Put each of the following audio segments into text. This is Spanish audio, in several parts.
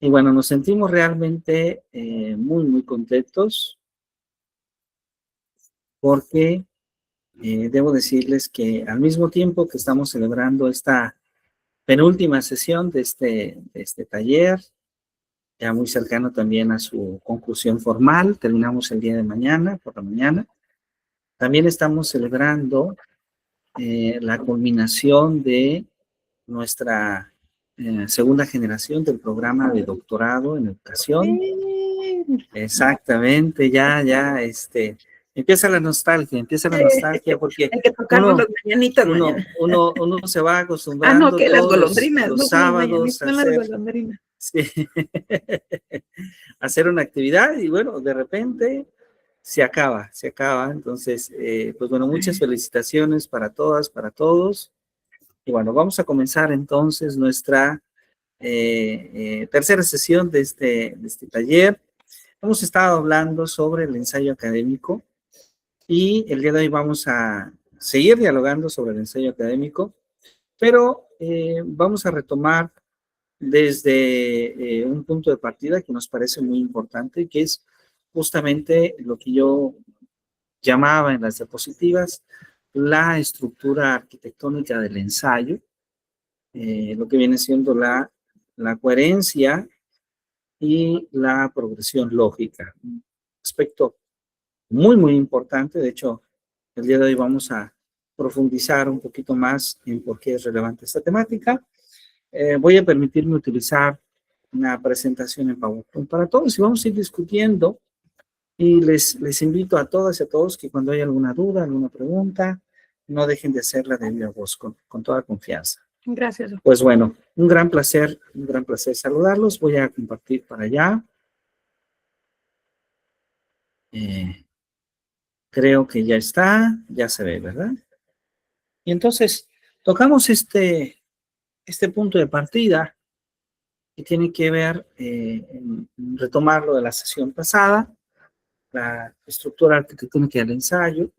Y bueno, nos sentimos realmente muy, muy contentos porque debo decirles que al mismo tiempo que estamos celebrando esta penúltima sesión de este taller, ya muy cercano también a su conclusión formal, terminamos el día de mañana, por la mañana, también estamos celebrando la culminación de nuestra segunda generación del programa de doctorado en educación. Exactamente, empieza la nostalgia porque hay que tocarnos las mañanitas mañana. Uno se va acostumbrando que las golondrinas, los sábados a hacer, sí, hacer una actividad y bueno, de repente se acaba. Entonces, pues bueno, muchas felicitaciones para todas, para todos. Y bueno, vamos a comenzar entonces nuestra tercera sesión de este taller. Hemos estado hablando sobre el ensayo académico y el día de hoy vamos a seguir dialogando sobre el ensayo académico, pero vamos a retomar desde un punto de partida que nos parece muy importante, que es justamente lo que yo llamaba en las diapositivas la estructura arquitectónica del ensayo, lo que viene siendo la coherencia y la progresión lógica. Un aspecto muy, muy importante. De hecho, el día de hoy vamos a profundizar un poquito más en por qué es relevante esta temática. Voy a permitirme utilizar una presentación en PowerPoint para todos y vamos a ir discutiendo y les invito a todas y a todos que cuando haya alguna duda, alguna pregunta, no dejen de hacerla de viva voz con toda confianza. Gracias. Pues bueno, un gran placer saludarlos. Voy a compartir para allá. Creo que ya está, ya se ve, ¿verdad? Y entonces, tocamos este punto de partida que tiene que ver en retomar lo de la sesión pasada, la estructura arquitectónica del ensayo,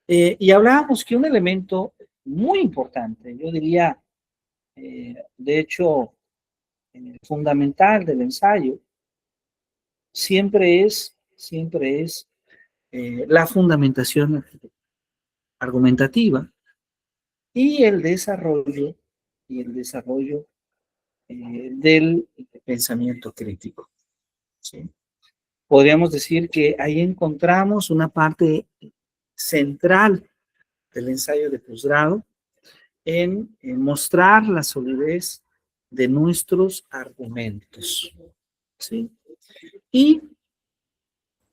y hablábamos que un elemento muy importante, yo diría, de hecho, fundamental del ensayo, siempre es la fundamentación argumentativa y el desarrollo del pensamiento crítico, ¿sí? Podríamos decir que ahí encontramos una parte central del ensayo de posgrado en mostrar la solidez de nuestros argumentos, ¿sí? Y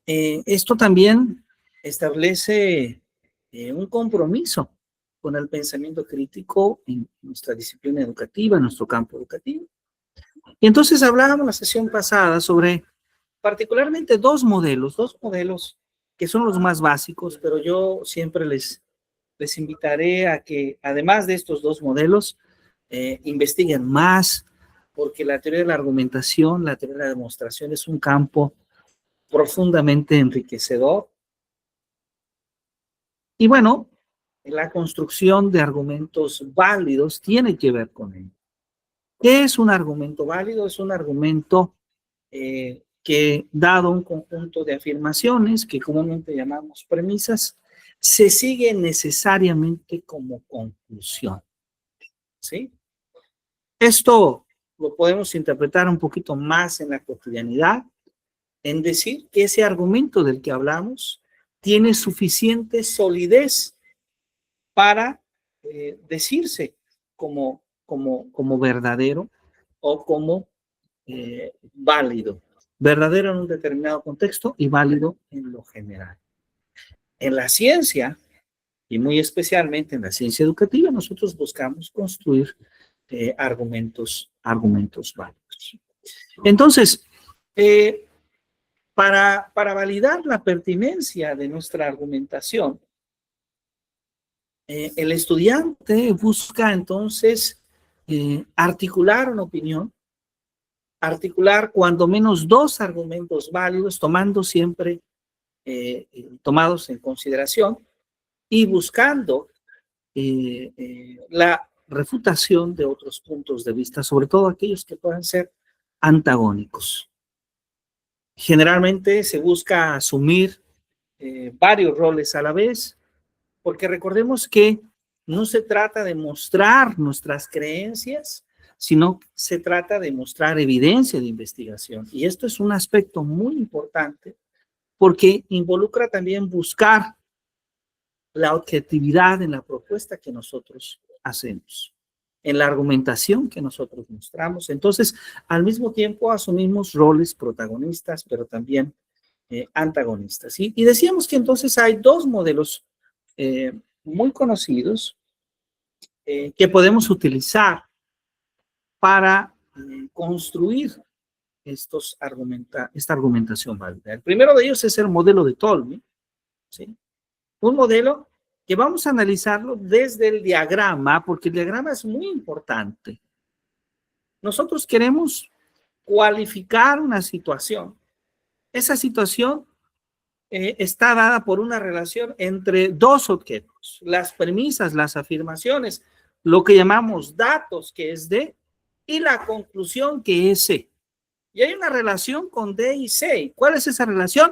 esto también establece un compromiso con el pensamiento crítico en nuestra disciplina educativa, en nuestro campo educativo. Y entonces hablábamos la sesión pasada sobre particularmente dos modelos que son los más básicos, pero yo siempre les invitaré a que, además de estos dos modelos, investiguen más, porque la teoría de la argumentación, la teoría de la demostración es un campo profundamente enriquecedor. Y bueno, la construcción de argumentos válidos tiene que ver con ello. ¿Qué es un argumento válido? Es un argumento que, dado un conjunto de afirmaciones que comúnmente llamamos premisas, se sigue necesariamente como conclusión, ¿sí? Esto lo podemos interpretar un poquito más en la cotidianidad, en decir que ese argumento del que hablamos tiene suficiente solidez para decirse como verdadero o como válido. Verdadero en un determinado contexto y válido en lo general. En la ciencia, y muy especialmente en la ciencia educativa, nosotros buscamos construir argumentos válidos. Entonces, para validar la pertinencia de nuestra argumentación, el estudiante busca entonces articular una opinión, articular cuando menos dos argumentos válidos, tomando siempre tomados en consideración y buscando la refutación de otros puntos de vista, sobre todo aquellos que puedan ser antagónicos. Generalmente se busca asumir varios roles a la vez, porque recordemos que no se trata de mostrar nuestras creencias, sino se trata de mostrar evidencia de investigación. Y esto es un aspecto muy importante porque involucra también buscar la objetividad en la propuesta que nosotros hacemos, en la argumentación que nosotros mostramos. Entonces, al mismo tiempo asumimos roles protagonistas, pero también antagonistas. Y decíamos que entonces hay dos modelos muy conocidos que podemos utilizar para construir esta argumentación válida. El primero de ellos es el modelo de Tolman, ¿sí? Un modelo que vamos a analizarlo desde el diagrama, porque el diagrama es muy importante. Nosotros queremos cualificar una situación. Esa situación está dada por una relación entre dos objetos, las premisas, las afirmaciones, lo que llamamos datos, que es D, y la conclusión, que es C. Y hay una relación con D y C. ¿Cuál es esa relación?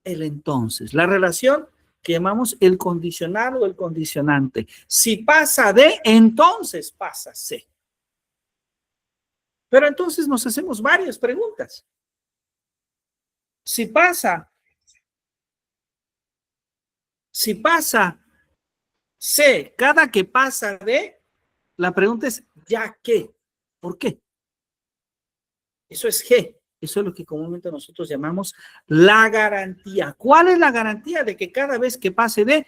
El entonces, la relación que llamamos el condicional o el condicionante. Si pasa D, entonces pasa C. Pero entonces nos hacemos varias preguntas. Si pasa C, cada que pasa D, la pregunta es, ¿ya qué? ¿Por qué? Eso es G. Eso es lo que comúnmente nosotros llamamos la garantía. ¿Cuál es la garantía de que cada vez que pase D,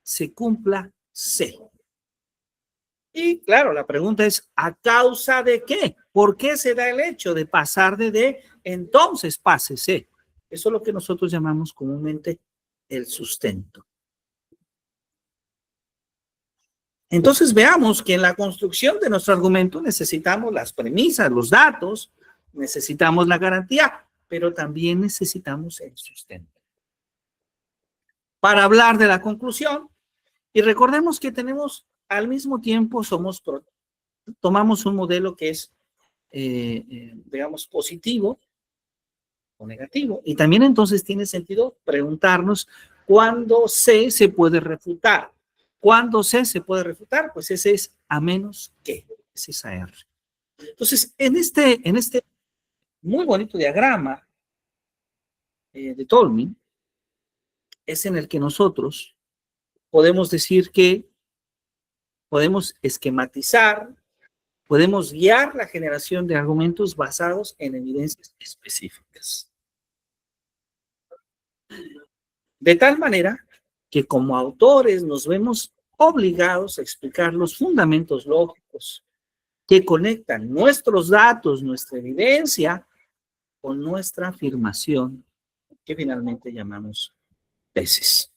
se cumpla C? Y claro, la pregunta es, ¿a causa de qué? ¿Por qué se da el hecho de pasar de D, entonces pase C? Eso es lo que nosotros llamamos comúnmente el sustento. Entonces veamos que en la construcción de nuestro argumento necesitamos las premisas, los datos, necesitamos la garantía, pero también necesitamos el sustento. Para hablar de la conclusión, y recordemos que tenemos al mismo tiempo, tomamos un modelo que es, digamos, positivo o negativo, y también entonces tiene sentido preguntarnos cuándo C se puede refutar. ¿Cuándo C se puede refutar? Pues ese es a menos que, es esa R. Entonces, en este muy bonito diagrama de Tolman, es en el que nosotros podemos decir que podemos esquematizar, podemos guiar la generación de argumentos basados en evidencias específicas. De tal manera que como autores nos vemos obligados a explicar los fundamentos lógicos que conectan nuestros datos, nuestra evidencia, con nuestra afirmación, que finalmente llamamos tesis.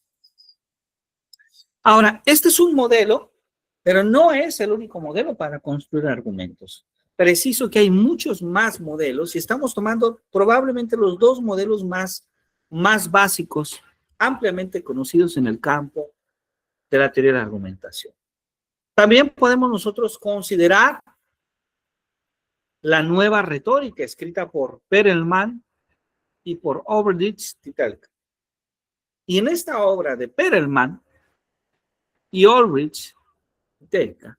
Ahora, este es un modelo, pero no es el único modelo para construir argumentos. Preciso que hay muchos más modelos y estamos tomando probablemente los dos modelos más básicos, ampliamente conocidos en el campo de la teoría de la argumentación. También podemos nosotros considerar la nueva retórica escrita por Perelman y por Ulrich-Dieterich. Y en esta obra de Perelman y Ulrich-Dieterich,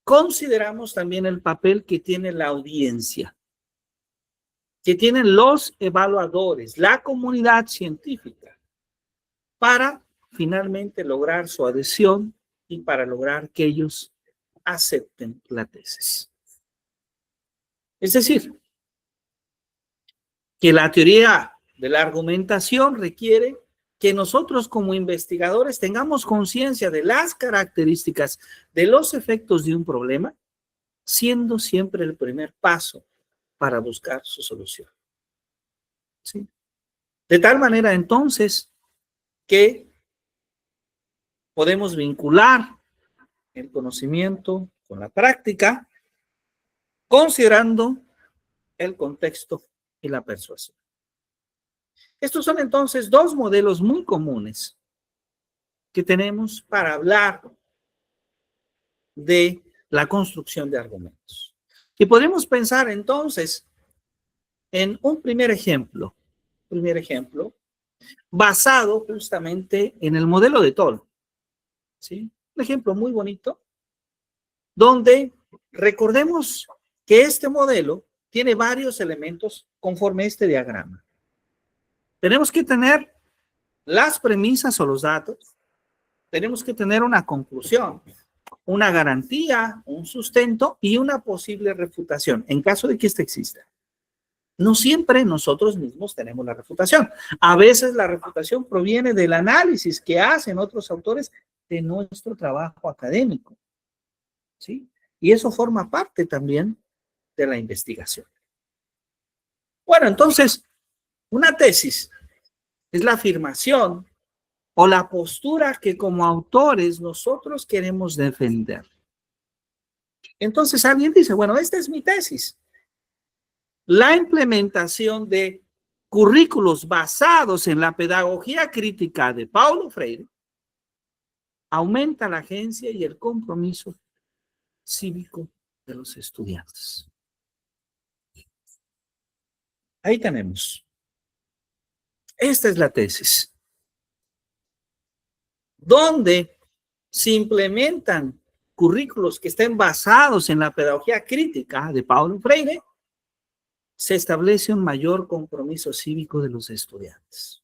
consideramos también el papel que tiene la audiencia, que tienen los evaluadores, la comunidad científica, para finalmente lograr su adhesión y para lograr que ellos acepten la tesis. Es decir, que la teoría de la argumentación requiere que nosotros como investigadores tengamos conciencia de las características de los efectos de un problema, siendo siempre el primer paso para buscar su solución. ¿Sí? De tal manera entonces que podemos vincular el conocimiento con la práctica, considerando el contexto y la persuasión. Estos son entonces dos modelos muy comunes que tenemos para hablar de la construcción de argumentos. Y podemos pensar entonces en un primer ejemplo, basado justamente en el modelo de Tolman, ¿sí? Un ejemplo muy bonito, donde recordemos que este modelo tiene varios elementos conforme a este diagrama. Tenemos que tener las premisas o los datos, tenemos que tener una conclusión, una garantía, un sustento y una posible refutación, en caso de que ésta exista. No siempre nosotros mismos tenemos la refutación. A veces la refutación proviene del análisis que hacen otros autores de nuestro trabajo académico, ¿sí? Y eso forma parte también de la investigación. Bueno, entonces, una tesis es la afirmación o la postura que como autores nosotros queremos defender. Entonces alguien dice, bueno, esta es mi tesis. La implementación de currículos basados en la pedagogía crítica de Paulo Freire aumenta la agencia y el compromiso cívico de los estudiantes. Ahí tenemos. Esta es la tesis. Donde se implementan currículos que estén basados en la pedagogía crítica de Paulo Freire, se establece un mayor compromiso cívico de los estudiantes.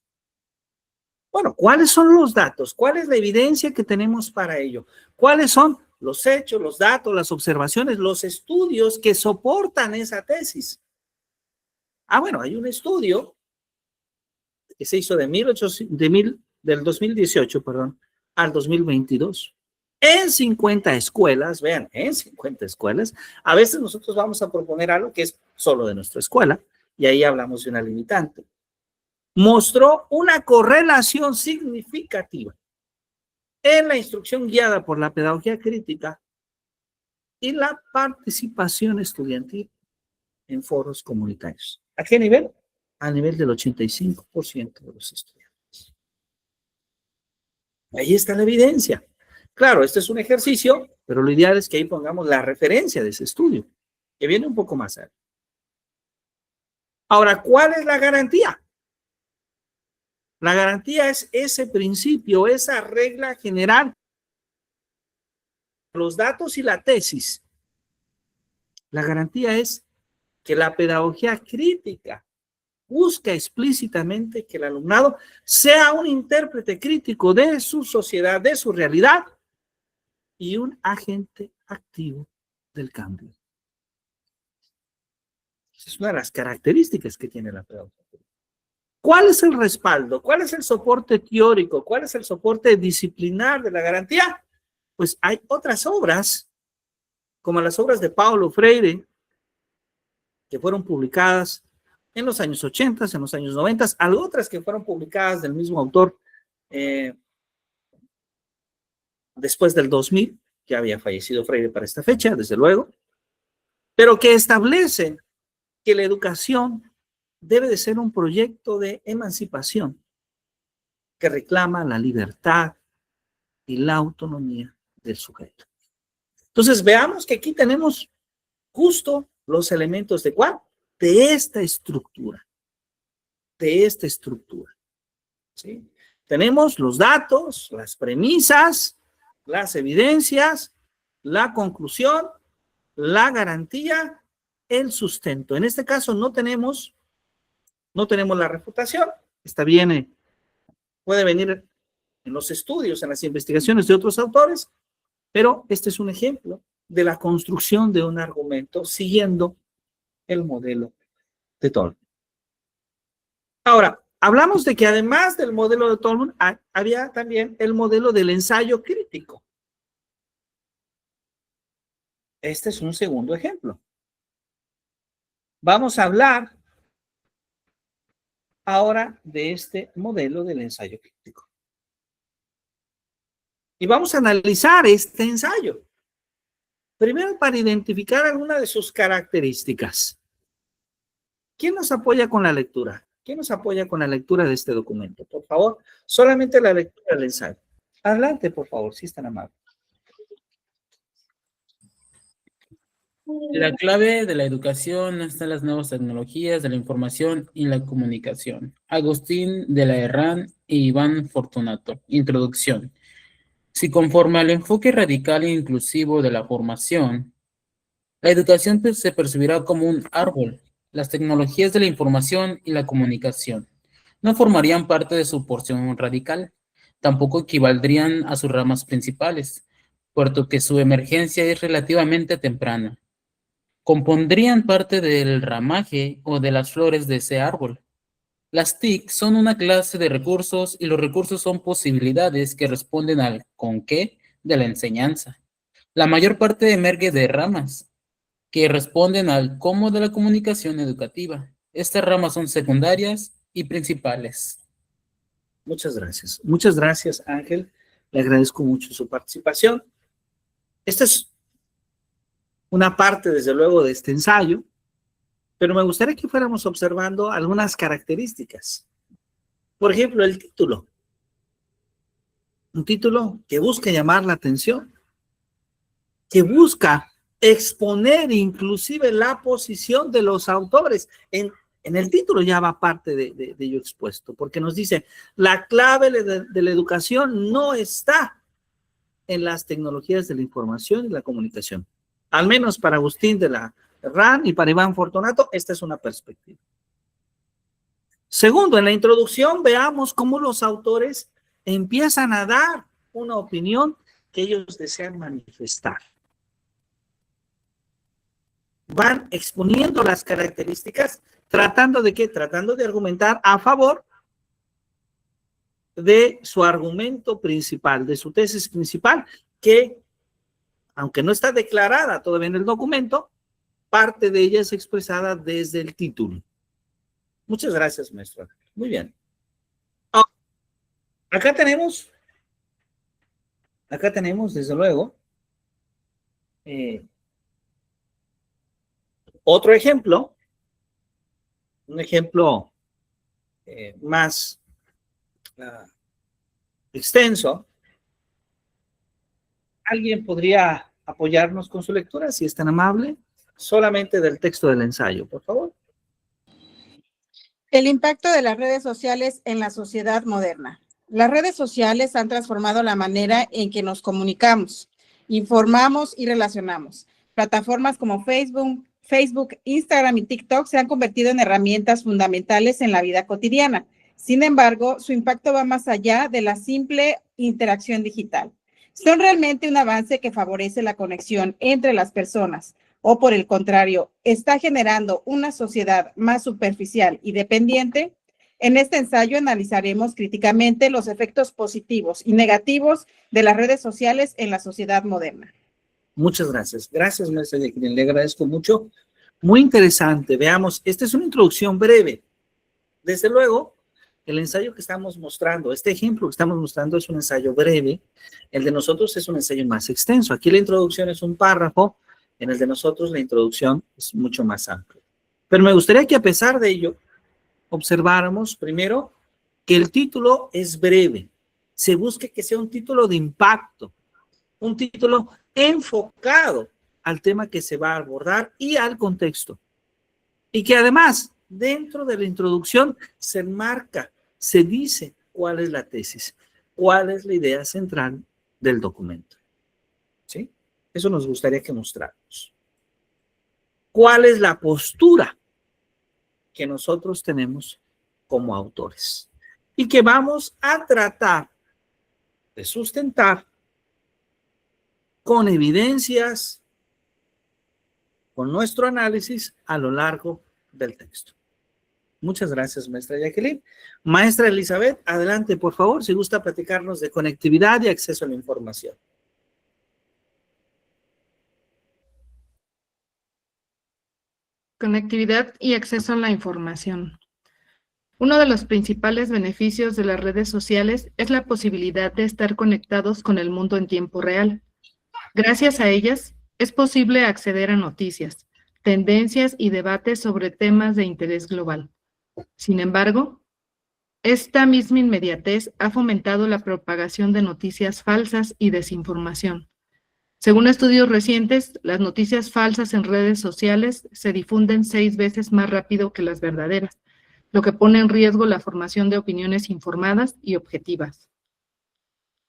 Bueno, ¿cuáles son los datos? ¿Cuál es la evidencia que tenemos para ello? ¿Cuáles son los hechos, los datos, las observaciones, los estudios que soportan esa tesis? Bueno, hay un estudio que se hizo del 2018, al 2022. En 50 escuelas, vean, en 50 escuelas, a veces nosotros vamos a proponer algo que es solo de nuestra escuela, y ahí hablamos de una limitante. Mostró una correlación significativa en la instrucción guiada por la pedagogía crítica y la participación estudiantil en foros comunitarios. ¿A qué nivel? A nivel del 85% de los estudiantes. Ahí está la evidencia. Claro, este es un ejercicio, pero lo ideal es que ahí pongamos la referencia de ese estudio, que viene un poco más allá. Ahora, ¿cuál es la garantía? La garantía es ese principio, esa regla general. Los datos y la tesis. La garantía es que la pedagogía crítica busca explícitamente que el alumnado sea un intérprete crítico de su sociedad, de su realidad, y un agente activo del cambio. Esa es una de las características que tiene la pedagogía. ¿Cuál es el respaldo? ¿Cuál es el soporte teórico? ¿Cuál es el soporte disciplinar de la garantía? Pues hay otras obras, como las obras de Paulo Freire, que fueron publicadas en los años 80, en los años 90, algo otras que fueron publicadas del mismo autor después del 2000, que había fallecido Freire para esta fecha, desde luego, pero que establecen que la educación debe de ser un proyecto de emancipación que reclama la libertad y la autonomía del sujeto. Entonces, veamos que aquí tenemos justo los elementos de ¿cuál? De esta estructura. ¿Sí? Tenemos los datos, las premisas, las evidencias, la conclusión, la garantía, el sustento. En este caso no tenemos la refutación. Esta puede venir en los estudios, en las investigaciones de otros autores, pero este es un ejemplo de la construcción de un argumento siguiendo el modelo de Tolman. Ahora, hablamos de que además del modelo de Tolman, había también el modelo del ensayo crítico. Este es un segundo ejemplo. Vamos a hablar ahora de este modelo del ensayo crítico. Y vamos a analizar este ensayo. Primero, para identificar alguna de sus características. ¿Quién nos apoya con la lectura? ¿Quién nos apoya con la lectura de este documento? Por favor, solamente la lectura del ensayo. Adelante, por favor, si es tan amable. La clave de la educación está en las nuevas tecnologías de la información y la comunicación. Agustín de la Herrán y Iván Fortunato. Introducción. Si conforme al enfoque radical e inclusivo de la formación, la educación se percibirá como un árbol, las tecnologías de la información y la comunicación no formarían parte de su porción radical, tampoco equivaldrían a sus ramas principales, puesto que su emergencia es relativamente temprana. Compondrían parte del ramaje o de las flores de ese árbol. Las TIC son una clase de recursos y los recursos son posibilidades que responden al ¿con qué? De la enseñanza. La mayor parte emerge de ramas que responden al cómo de la comunicación educativa. Estas ramas son secundarias y principales. Muchas gracias. Muchas gracias, Ángel. Le agradezco mucho su participación. Esta es una parte, desde luego, de este ensayo, pero me gustaría que fuéramos observando algunas características. Por ejemplo, el título. Un título que busca llamar la atención, que busca exponer inclusive la posición de los autores. En el título ya va parte de ello expuesto, porque nos dice, la clave de la educación no está en las tecnologías de la información y la comunicación. Al menos para Agustín de la Herrán y para Iván Fortunato, esta es una perspectiva. Segundo, en la introducción veamos cómo los autores empiezan a dar una opinión que ellos desean manifestar. Van exponiendo las características, tratando de ¿qué? Tratando de argumentar a favor de su argumento principal, de su tesis principal, que, aunque no está declarada todavía en el documento, parte de ella es expresada desde el título. Muchas gracias, maestro. Muy bien. Acá tenemos, desde luego, otro ejemplo, un ejemplo más extenso. ¿Alguien podría apoyarnos con su lectura, si es tan amable? Solamente del texto del ensayo, por favor. El impacto de las redes sociales en la sociedad moderna. Las redes sociales han transformado la manera en que nos comunicamos, informamos y relacionamos. Plataformas como Facebook, Instagram y TikTok se han convertido en herramientas fundamentales en la vida cotidiana. Sin embargo, su impacto va más allá de la simple interacción digital. Son realmente un avance que favorece la conexión entre las personas, o por el contrario, está generando una sociedad más superficial y dependiente. En este ensayo analizaremos críticamente los efectos positivos y negativos de las redes sociales en la sociedad moderna. Muchas gracias. Gracias, maestra Jacqueline. Le agradezco mucho. Muy interesante. Veamos, esta es una introducción breve. Desde luego, el ensayo que estamos mostrando, este ejemplo que estamos mostrando es un ensayo breve. El de nosotros es un ensayo más extenso. Aquí la introducción es un párrafo. En el de nosotros la introducción es mucho más amplia. Pero me gustaría que a pesar de ello, observáramos primero que el título es breve. Se busque que sea un título de impacto, un título enfocado al tema que se va a abordar y al contexto. Y que además, dentro de la introducción, se enmarca, se dice cuál es la tesis, cuál es la idea central del documento. ¿Sí? Eso nos gustaría que mostráramos. ¿Cuál es la postura que nosotros tenemos como autores? Y que vamos a tratar de sustentar con evidencias, con nuestro análisis a lo largo del texto. Muchas gracias, maestra Jacqueline. Maestra Elizabeth, adelante, por favor, si gusta platicarnos de conectividad y acceso a la información. Conectividad y acceso a la información. Uno de los principales beneficios de las redes sociales es la posibilidad de estar conectados con el mundo en tiempo real. Gracias a ellas, es posible acceder a noticias, tendencias y debates sobre temas de interés global. Sin embargo, esta misma inmediatez ha fomentado la propagación de noticias falsas y desinformación. Según estudios recientes, las noticias falsas en redes sociales se difunden 6 veces más rápido que las verdaderas, lo que pone en riesgo la formación de opiniones informadas y objetivas.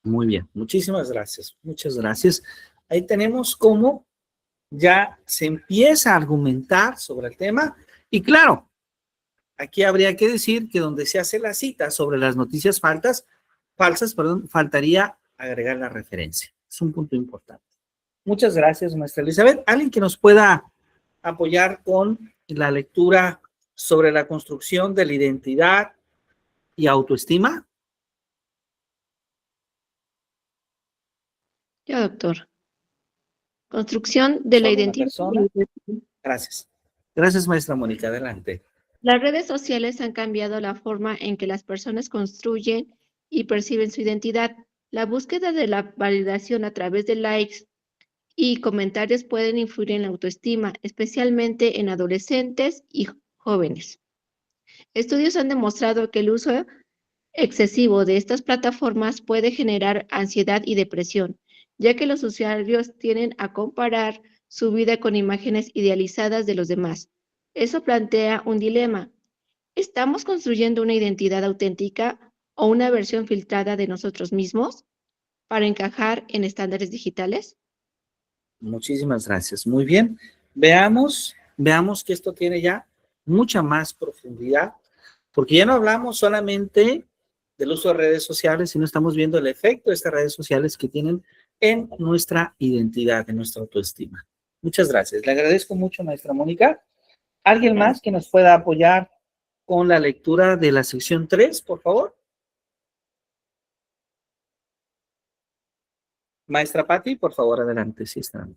Muy bien, muchísimas gracias, muchas gracias. Ahí tenemos cómo ya se empieza a argumentar sobre el tema y claro, aquí habría que decir que donde se hace la cita sobre las noticias falsas, faltaría agregar la referencia. Es un punto importante. Muchas gracias, maestra Elizabeth. ¿Alguien que nos pueda apoyar con la lectura sobre la construcción de la identidad y autoestima? Yo, doctor. Construcción de la ¿Solo una identidad. persona? Gracias. Gracias, maestra Mónica. Adelante. Las redes sociales han cambiado la forma en que las personas construyen y perciben su identidad. La búsqueda de la validación a través de likes y comentarios pueden influir en la autoestima, especialmente en adolescentes y jóvenes. Estudios han demostrado que el uso excesivo de estas plataformas puede generar ansiedad y depresión, ya que los usuarios tienden a comparar su vida con imágenes idealizadas de los demás. Eso plantea un dilema. ¿Estamos construyendo una identidad auténtica o una versión filtrada de nosotros mismos para encajar en estándares digitales? Muchísimas gracias. Muy bien. Veamos que esto tiene ya mucha más profundidad, porque ya no hablamos solamente del uso de redes sociales, sino estamos viendo el efecto de estas redes sociales que tienen en nuestra identidad, en nuestra autoestima. Muchas gracias. Le agradezco mucho, maestra Mónica. ¿Alguien más que nos pueda apoyar con la lectura de la sección 3, por favor? Maestra Patti, por favor, adelante. Sí, está.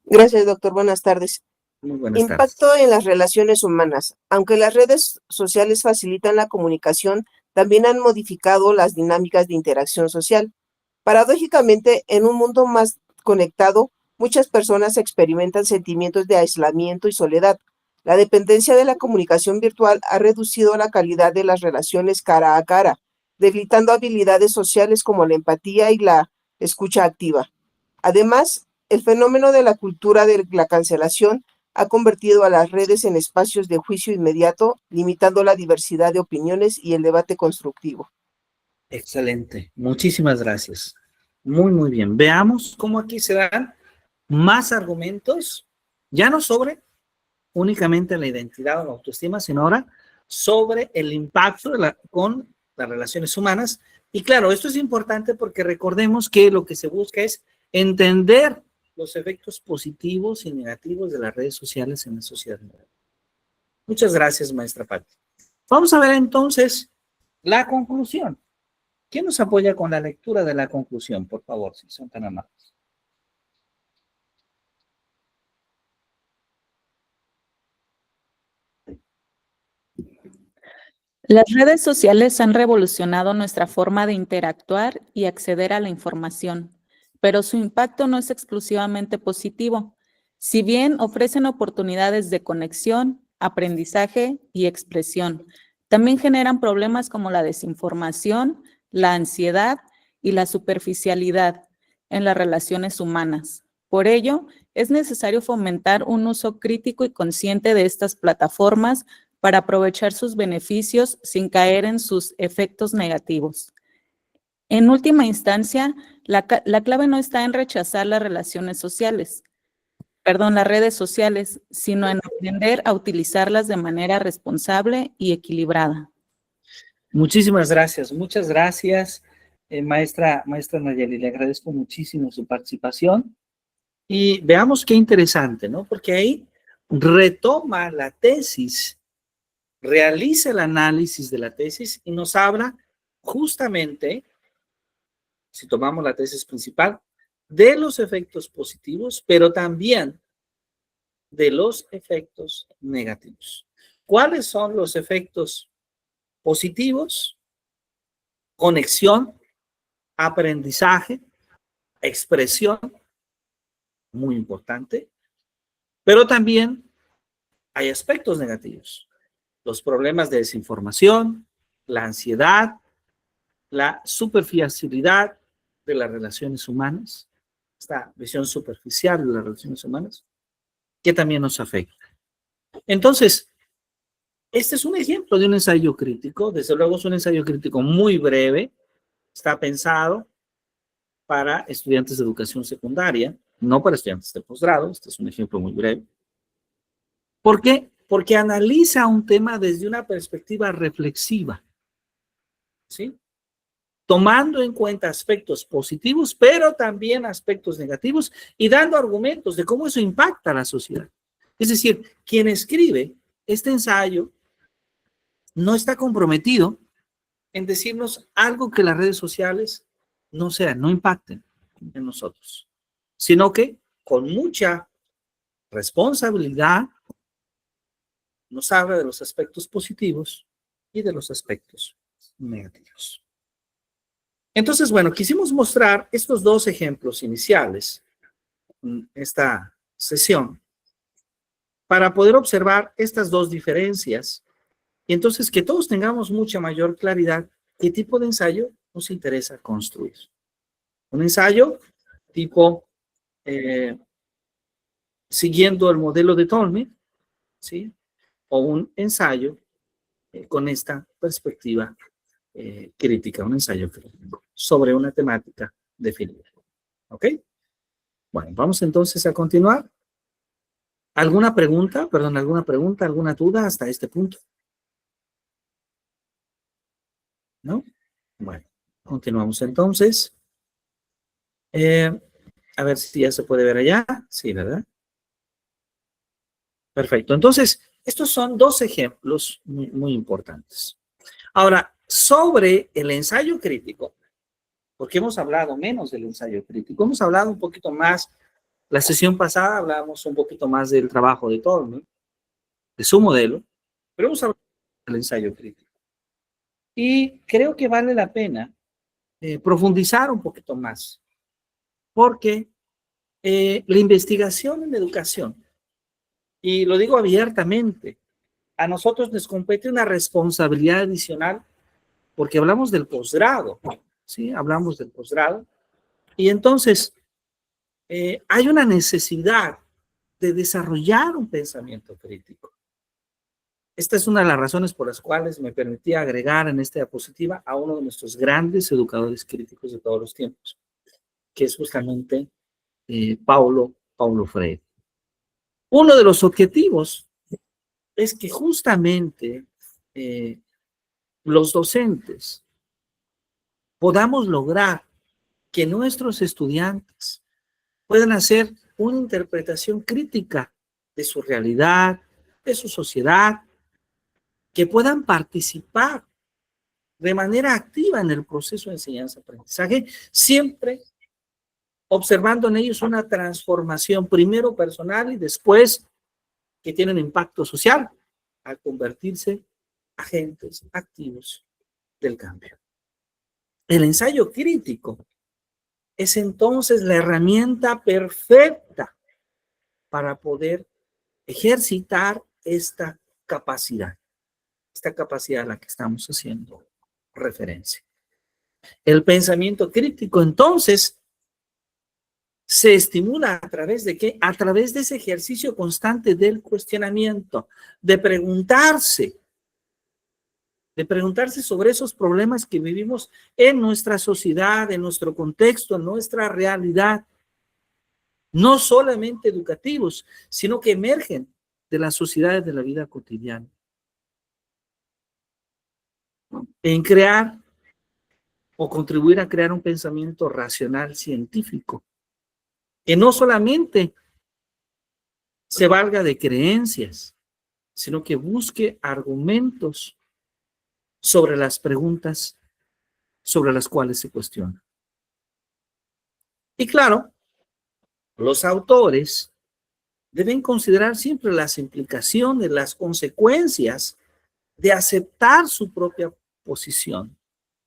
Gracias, doctor. Buenas tardes. Muy buenas tardes. Impacto en las relaciones humanas. Aunque las redes sociales facilitan la comunicación, también han modificado las dinámicas de interacción social. Paradójicamente, en un mundo más conectado, muchas personas experimentan sentimientos de aislamiento y soledad. La dependencia de la comunicación virtual ha reducido la calidad de las relaciones cara a cara, debilitando habilidades sociales como la empatía y la escucha activa. Además, el fenómeno de la cultura de la cancelación ha convertido a las redes en espacios de juicio inmediato, limitando la diversidad de opiniones y el debate constructivo. Excelente. Muchísimas gracias. Muy, muy bien. Veamos cómo aquí se dan más argumentos, ya no sobre únicamente la identidad o la autoestima, sino ahora sobre el impacto con las relaciones humanas. Y claro, esto es importante porque recordemos que lo que se busca es entender los efectos positivos y negativos de las redes sociales en la sociedad moderna. Muchas gracias, maestra Patti. Vamos a ver entonces la conclusión. ¿Quién nos apoya con la lectura de la conclusión, por favor, si son tan amables? Las redes sociales han revolucionado nuestra forma de interactuar y acceder a la información, pero su impacto no es exclusivamente positivo. Si bien ofrecen oportunidades de conexión, aprendizaje y expresión, también generan problemas como la desinformación, la ansiedad y la superficialidad en las relaciones humanas. Por ello, es necesario fomentar un uso crítico y consciente de estas plataformas para aprovechar sus beneficios sin caer en sus efectos negativos. En última instancia, la clave no está en rechazar las redes sociales, sino en aprender a utilizarlas de manera responsable y equilibrada. Muchísimas gracias, muchas gracias, maestra Nayeli, le agradezco muchísimo su participación. Y veamos qué interesante, ¿no? Porque ahí retoma la tesis, realiza el análisis de la tesis y nos habla justamente, si tomamos la tesis principal, de los efectos positivos, pero también de los efectos negativos. ¿Cuáles son los efectos positivos? Conexión, aprendizaje, expresión, muy importante, pero también hay aspectos negativos. Los problemas de desinformación, la ansiedad, la superficialidad de las relaciones humanas, esta visión superficial de las relaciones humanas, que también nos afecta. Entonces, este es un ejemplo de un ensayo crítico. Desde luego es un ensayo crítico muy breve. Está pensado para estudiantes de educación secundaria, no para estudiantes de posgrado. Este es un ejemplo muy breve. ¿Por qué? Porque analiza un tema desde una perspectiva reflexiva, ¿sí? Tomando en cuenta aspectos positivos, pero también aspectos negativos y dando argumentos de cómo eso impacta a la sociedad. Es decir, quien escribe este ensayo no está comprometido en decirnos algo que las redes sociales no impacten en nosotros, sino que con mucha responsabilidad nos habla de los aspectos positivos y de los aspectos negativos. Entonces, bueno, quisimos mostrar estos dos ejemplos iniciales en esta sesión para poder observar estas dos diferencias y entonces que todos tengamos mucha mayor claridad qué tipo de ensayo nos interesa construir. Un ensayo tipo siguiendo el modelo de Tolme, ¿sí? O un ensayo con esta perspectiva crítica, un ensayo crítico sobre una temática definida. ¿Ok? Bueno, vamos entonces a continuar. ¿Alguna pregunta? Perdón, alguna duda hasta este punto? ¿No? Bueno, continuamos entonces. A ver si ya se puede ver allá. Sí, ¿verdad? Perfecto. Entonces, estos son dos ejemplos muy importantes. Ahora, sobre el ensayo crítico, porque hemos hablado menos del ensayo crítico, hemos hablado un poquito más, la sesión pasada hablábamos un poquito más del trabajo de Tolme, de su modelo, pero hemos hablado del ensayo crítico. Y creo que vale la pena profundizar un poquito más, porque la investigación en educación, y lo digo abiertamente, a nosotros nos compete una responsabilidad adicional, porque hablamos del posgrado, ¿sí? Hablamos del posgrado, y entonces hay una necesidad de desarrollar un pensamiento crítico. Esta es una de las razones por las cuales me permití agregar en esta diapositiva a uno de nuestros grandes educadores críticos de todos los tiempos, que es justamente Paulo Freire. Uno de los objetivos es que justamente los docentes podamos lograr que nuestros estudiantes puedan hacer una interpretación crítica de su realidad, de su sociedad, que puedan participar de manera activa en el proceso de enseñanza-aprendizaje, siempre observando en ellos una transformación, primero personal y después que tienen impacto social, al convertirse agentes activos del cambio. El ensayo crítico es entonces la herramienta perfecta para poder ejercitar esta capacidad a la que estamos haciendo referencia. El pensamiento crítico entonces se estimula a través de ¿qué? A través de ese ejercicio constante del cuestionamiento, de preguntarse sobre esos problemas que vivimos en nuestra sociedad, en nuestro contexto, en nuestra realidad, no solamente educativos, sino que emergen de las sociedades de la vida cotidiana. En crear o contribuir a crear un pensamiento racional científico, que no solamente se valga de creencias, sino que busque argumentos sobre las preguntas sobre las cuales se cuestiona. Y claro, los autores deben considerar siempre las implicaciones, las consecuencias de aceptar su propia posición,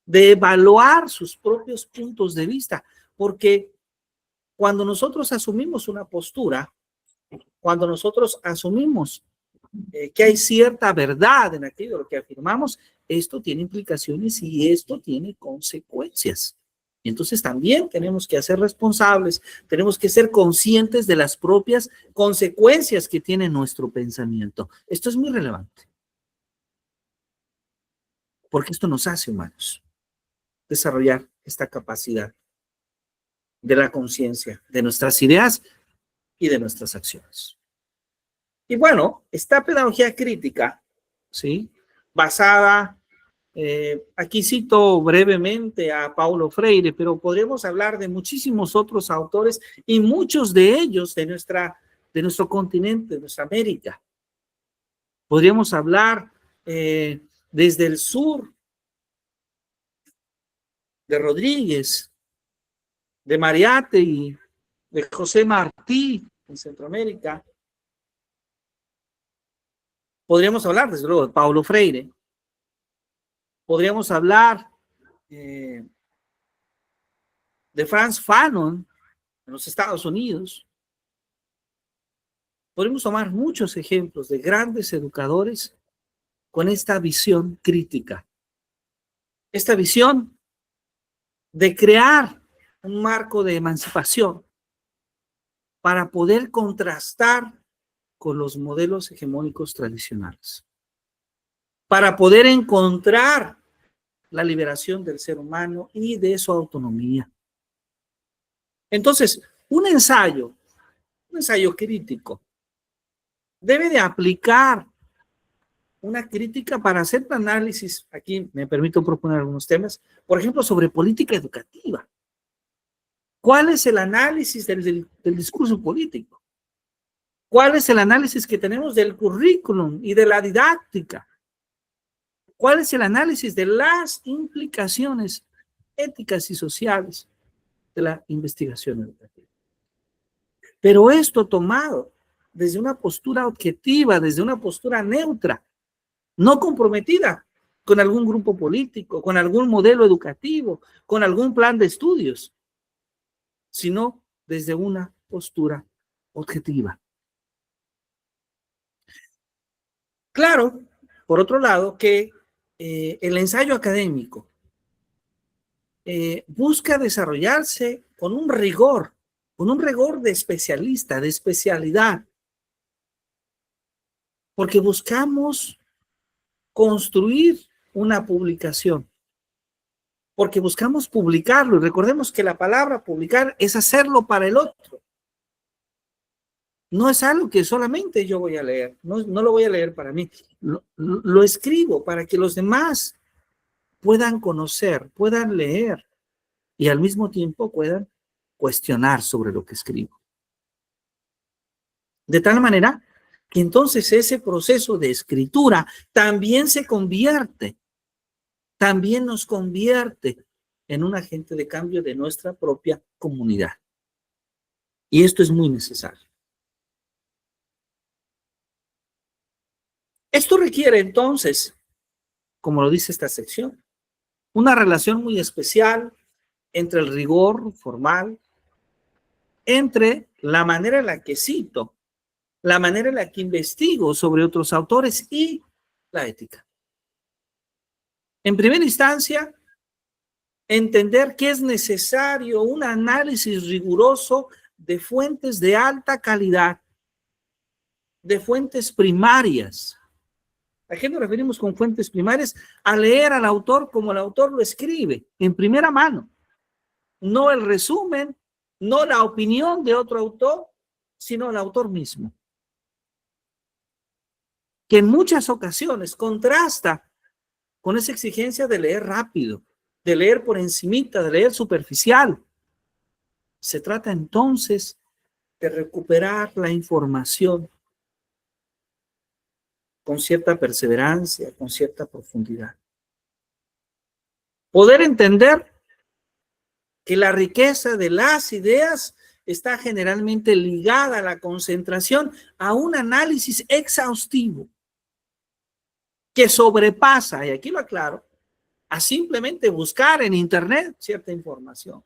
de evaluar sus propios puntos de vista, porque cuando nosotros asumimos una postura, cuando nosotros asumimos que hay cierta verdad en aquello lo que afirmamos, esto tiene implicaciones y esto tiene consecuencias. Y entonces también tenemos que hacer responsables, tenemos que ser conscientes de las propias consecuencias que tiene nuestro pensamiento. Esto es muy relevante, porque esto nos hace humanos, desarrollar esta capacidad de la conciencia, de nuestras ideas y de nuestras acciones. Y bueno, esta pedagogía crítica, ¿sí? Basada, aquí cito brevemente a Paulo Freire, pero podríamos hablar de muchísimos otros autores y muchos de ellos de nuestro continente, de nuestra América. Podríamos hablar desde el sur, de Rodríguez, de Mariátegui, de José Martí en Centroamérica. Podríamos hablar, desde luego, de Paulo Freire. Podríamos hablar de Frantz Fanon en los Estados Unidos. Podemos tomar muchos ejemplos de grandes educadores con esta visión crítica. Esta visión de crear un marco de emancipación para poder contrastar con los modelos hegemónicos tradicionales, para poder encontrar la liberación del ser humano y de su autonomía. Entonces, un ensayo crítico, debe de aplicar una crítica para hacer un análisis. Aquí me permito proponer algunos temas, por ejemplo, sobre política educativa. ¿Cuál es el análisis del discurso político? ¿Cuál es el análisis que tenemos del currículum y de la didáctica? ¿Cuál es el análisis de las implicaciones éticas y sociales de la investigación educativa? Pero esto tomado desde una postura objetiva, desde una postura neutra, no comprometida con algún grupo político, con algún modelo educativo, con algún plan de estudios, sino desde una postura objetiva. Claro, por otro lado, que el ensayo académico busca desarrollarse con un rigor de especialista, de especialidad, porque buscamos construir una publicación, porque buscamos publicarlo. Y recordemos que la palabra publicar es hacerlo para el otro. No es algo que solamente yo voy a leer, no lo voy a leer para mí, lo escribo para que los demás puedan conocer, puedan leer y al mismo tiempo puedan cuestionar sobre lo que escribo. De tal manera que entonces ese proceso de escritura también nos convierte en un agente de cambio de nuestra propia comunidad. Y esto es muy necesario. Esto requiere entonces, como lo dice esta sección, una relación muy especial entre el rigor formal, entre la manera en la que cito, la manera en la que investigo sobre otros autores y la ética. En primera instancia, entender que es necesario un análisis riguroso de fuentes de alta calidad, de fuentes primarias. ¿A qué nos referimos con fuentes primarias? A leer al autor como el autor lo escribe, en primera mano. No el resumen, no la opinión de otro autor, sino el autor mismo. Que en muchas ocasiones contrasta con esa exigencia de leer rápido, de leer por encimita, de leer superficial. Se trata entonces de recuperar la información con cierta perseverancia, con cierta profundidad. Poder entender que la riqueza de las ideas está generalmente ligada a la concentración, a un análisis exhaustivo que sobrepasa, y aquí lo aclaro, a simplemente buscar en Internet cierta información,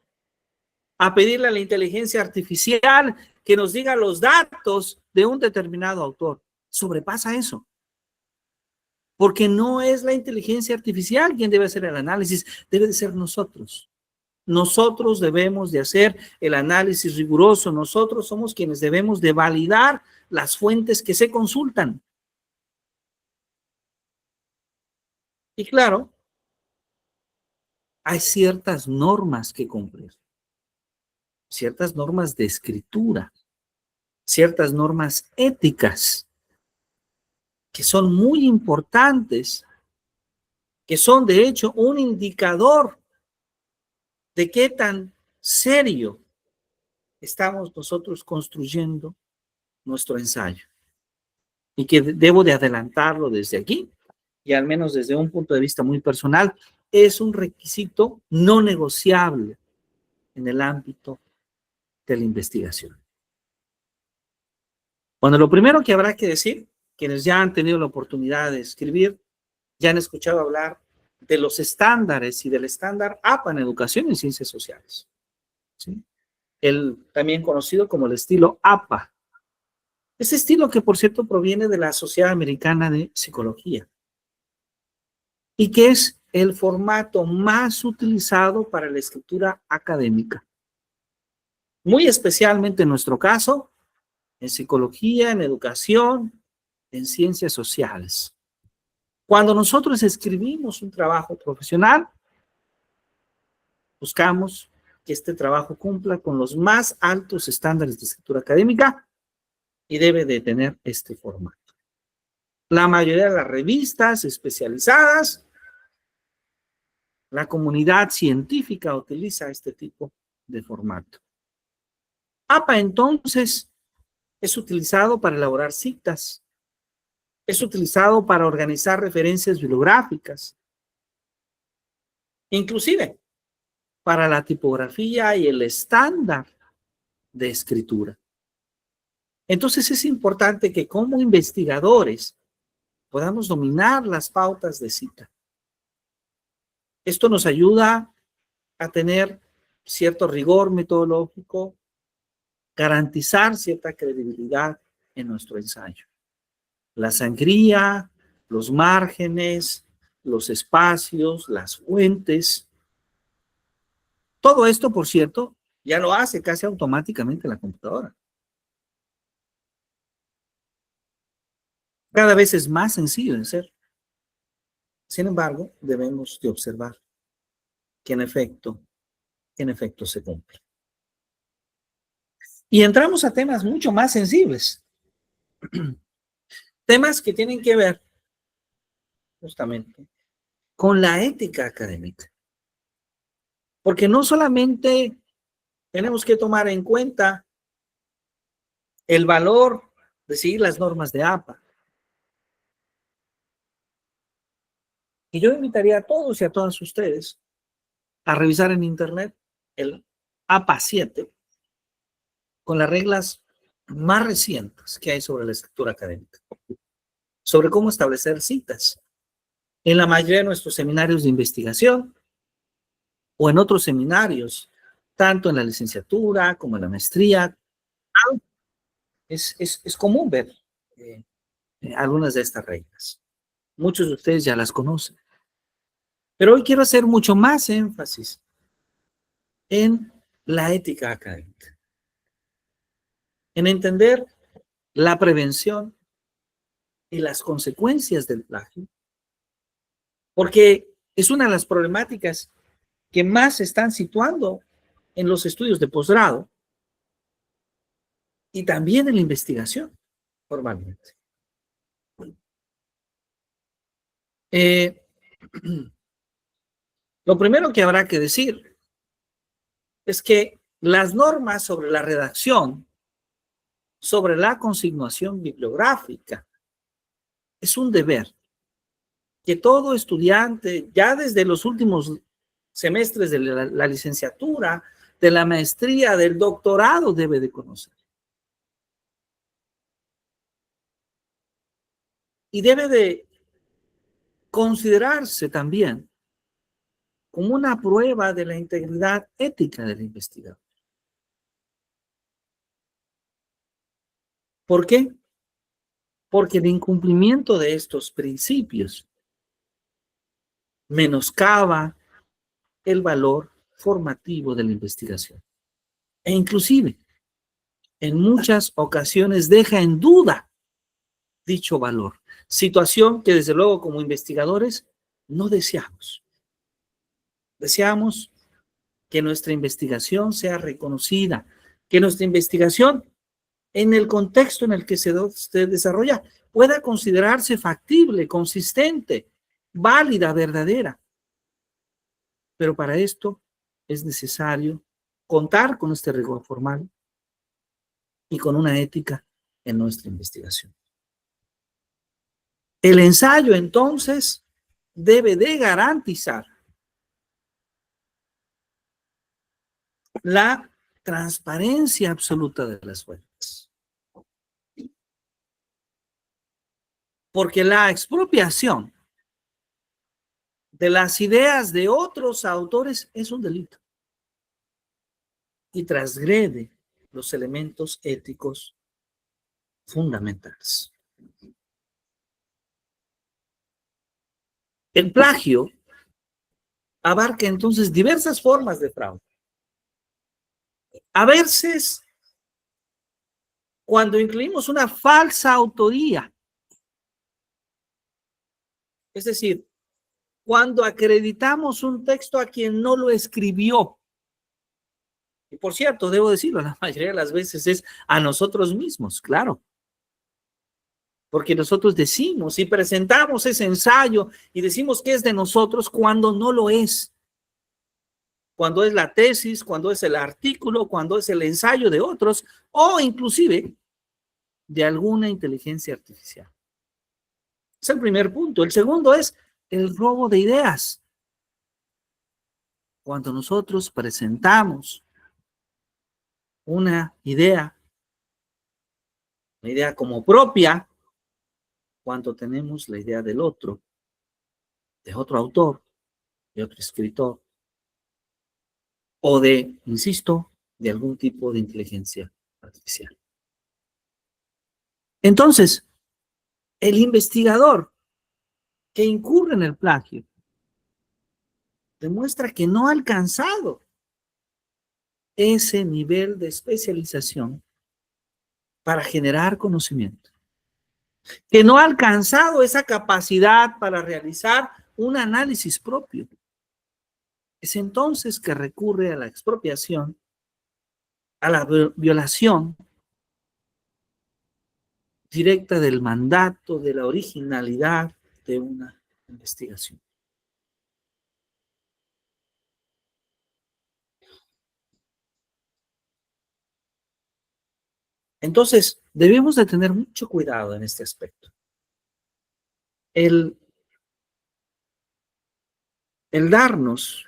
a pedirle a la inteligencia artificial que nos diga los datos de un determinado autor. Sobrepasa eso. Porque no es la inteligencia artificial quien debe hacer el análisis, debe de ser nosotros. nosotros debemos de hacer el análisis riguroso, nosotros somos quienes debemos de validar las fuentes que se consultan. Y claro, hay ciertas normas que cumplir, ciertas normas de escritura, ciertas normas éticas que son muy importantes, que son de hecho un indicador de qué tan serio estamos nosotros construyendo nuestro ensayo. Y que debo de adelantarlo desde aquí, y al menos desde un punto de vista muy personal, es un requisito no negociable en el ámbito de la investigación. Bueno, lo primero que habrá que decir, quienes ya han tenido la oportunidad de escribir, ya han escuchado hablar de los estándares y del estándar APA en educación y ciencias sociales, ¿sí? El también conocido como el estilo APA. Ese estilo que, por cierto, proviene de la Sociedad Americana de Psicología y que es el formato más utilizado para la escritura académica. Muy especialmente en nuestro caso, en psicología, en educación, en ciencias sociales. Cuando nosotros escribimos un trabajo profesional, buscamos que este trabajo cumpla con los más altos estándares de escritura académica y debe de tener este formato. La mayoría de las revistas especializadas, la comunidad científica utiliza este tipo de formato. APA entonces es utilizado para elaborar citas, es utilizado para organizar referencias bibliográficas, inclusive para la tipografía y el estándar de escritura. Entonces es importante que como investigadores podamos dominar las pautas de cita. Esto nos ayuda a tener cierto rigor metodológico, garantizar cierta credibilidad en nuestro ensayo. La sangría, los márgenes, los espacios, las fuentes. Todo esto, por cierto, ya lo hace casi automáticamente la computadora. Cada vez es más sencillo de hacer. Sin embargo, debemos de observar que en efecto se cumple. Y entramos a temas mucho más sensibles. Temas que tienen que ver justamente con la ética académica. Porque no solamente tenemos que tomar en cuenta el valor de seguir las normas de APA. Y yo invitaría a todos y a todas ustedes a revisar en internet el APA 7 con las reglas más recientes que hay sobre la escritura académica, sobre cómo establecer citas. En la mayoría de nuestros seminarios de investigación o en otros seminarios, tanto en la licenciatura como en la maestría, es común ver algunas de estas reglas. Muchos de ustedes ya las conocen. Pero hoy quiero hacer mucho más énfasis en la ética académica, en entender la prevención y las consecuencias del plagio, porque es una de las problemáticas que más se están situando en los estudios de posgrado y también en la investigación, formalmente. Lo primero que habrá que decir es que las normas sobre la redacción, sobre la consignación bibliográfica, es un deber que todo estudiante, ya desde los últimos semestres de la licenciatura, de la maestría, del doctorado, debe de conocer. Y debe de considerarse también como una prueba de la integridad ética del investigador. ¿Por qué? Porque el incumplimiento de estos principios menoscaba el valor formativo de la investigación. E inclusive, en muchas ocasiones deja en duda dicho valor. Situación que desde luego como investigadores no deseamos. Deseamos que nuestra investigación sea reconocida, que nuestra investigación en el contexto en el que se desarrolla pueda considerarse factible, consistente, válida, verdadera. Pero para esto es necesario contar con este rigor formal y con una ética en nuestra investigación. El ensayo, entonces, debe de garantizar la transparencia absoluta de las fuentes. Porque la expropiación de las ideas de otros autores es un delito y transgrede los elementos éticos fundamentales. El plagio abarca entonces diversas formas de fraude. A veces, cuando incluimos una falsa autoría, es decir, cuando acreditamos un texto a quien no lo escribió, y por cierto, debo decirlo, la mayoría de las veces es a nosotros mismos, claro, porque nosotros decimos y presentamos ese ensayo y decimos que es de nosotros cuando no lo es. Cuando es la tesis, cuando es el artículo, cuando es el ensayo de otros, o inclusive de alguna inteligencia artificial. Es el primer punto. El segundo es el robo de ideas. Cuando nosotros presentamos una idea como propia, cuando tenemos la idea del otro, de otro autor, de otro escritor, o de, insisto, de algún tipo de inteligencia artificial. Entonces, el investigador que incurre en el plagio demuestra que no ha alcanzado ese nivel de especialización para generar conocimiento, que no ha alcanzado esa capacidad para realizar un análisis propio. Es entonces que recurre a la expropiación, a la violación directa del mandato, de la originalidad de una investigación. Entonces, debemos de tener mucho cuidado en este aspecto. El darnos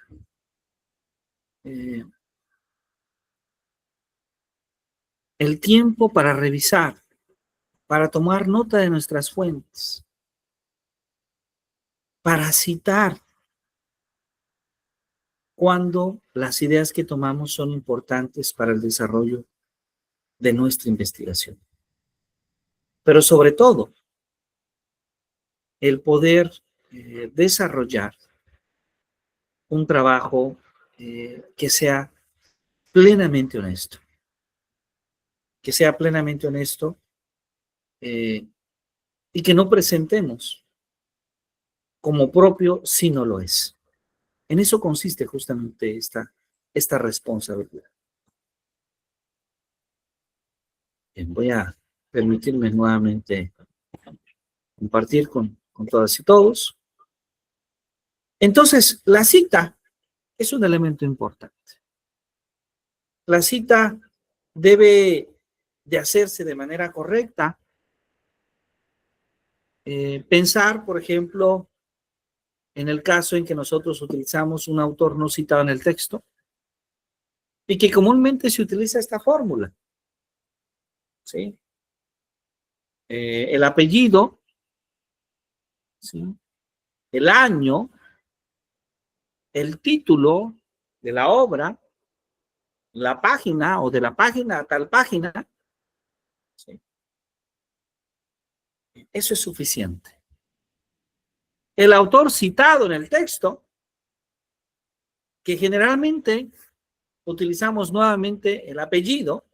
el tiempo para revisar, para tomar nota de nuestras fuentes, para citar cuando las ideas que tomamos son importantes para el desarrollo de nuestra investigación. Pero sobre todo, el poder desarrollar un trabajo que sea plenamente honesto. Que sea plenamente honesto y que no presentemos como propio si no lo es. En eso consiste justamente esta responsabilidad. Bien, voy a permitirme nuevamente compartir con todas y todos. Entonces, la cita es un elemento importante. La cita debe de hacerse de manera correcta. Pensar, por ejemplo, en el caso en que nosotros utilizamos un autor no citado en el texto y que comúnmente se utiliza esta fórmula. ¿Sí? El apellido, ¿sí? El año, el título de la obra, la página o de la página a tal página. ¿Sí? Eso es suficiente. El autor citado en el texto, que generalmente utilizamos nuevamente el apellido,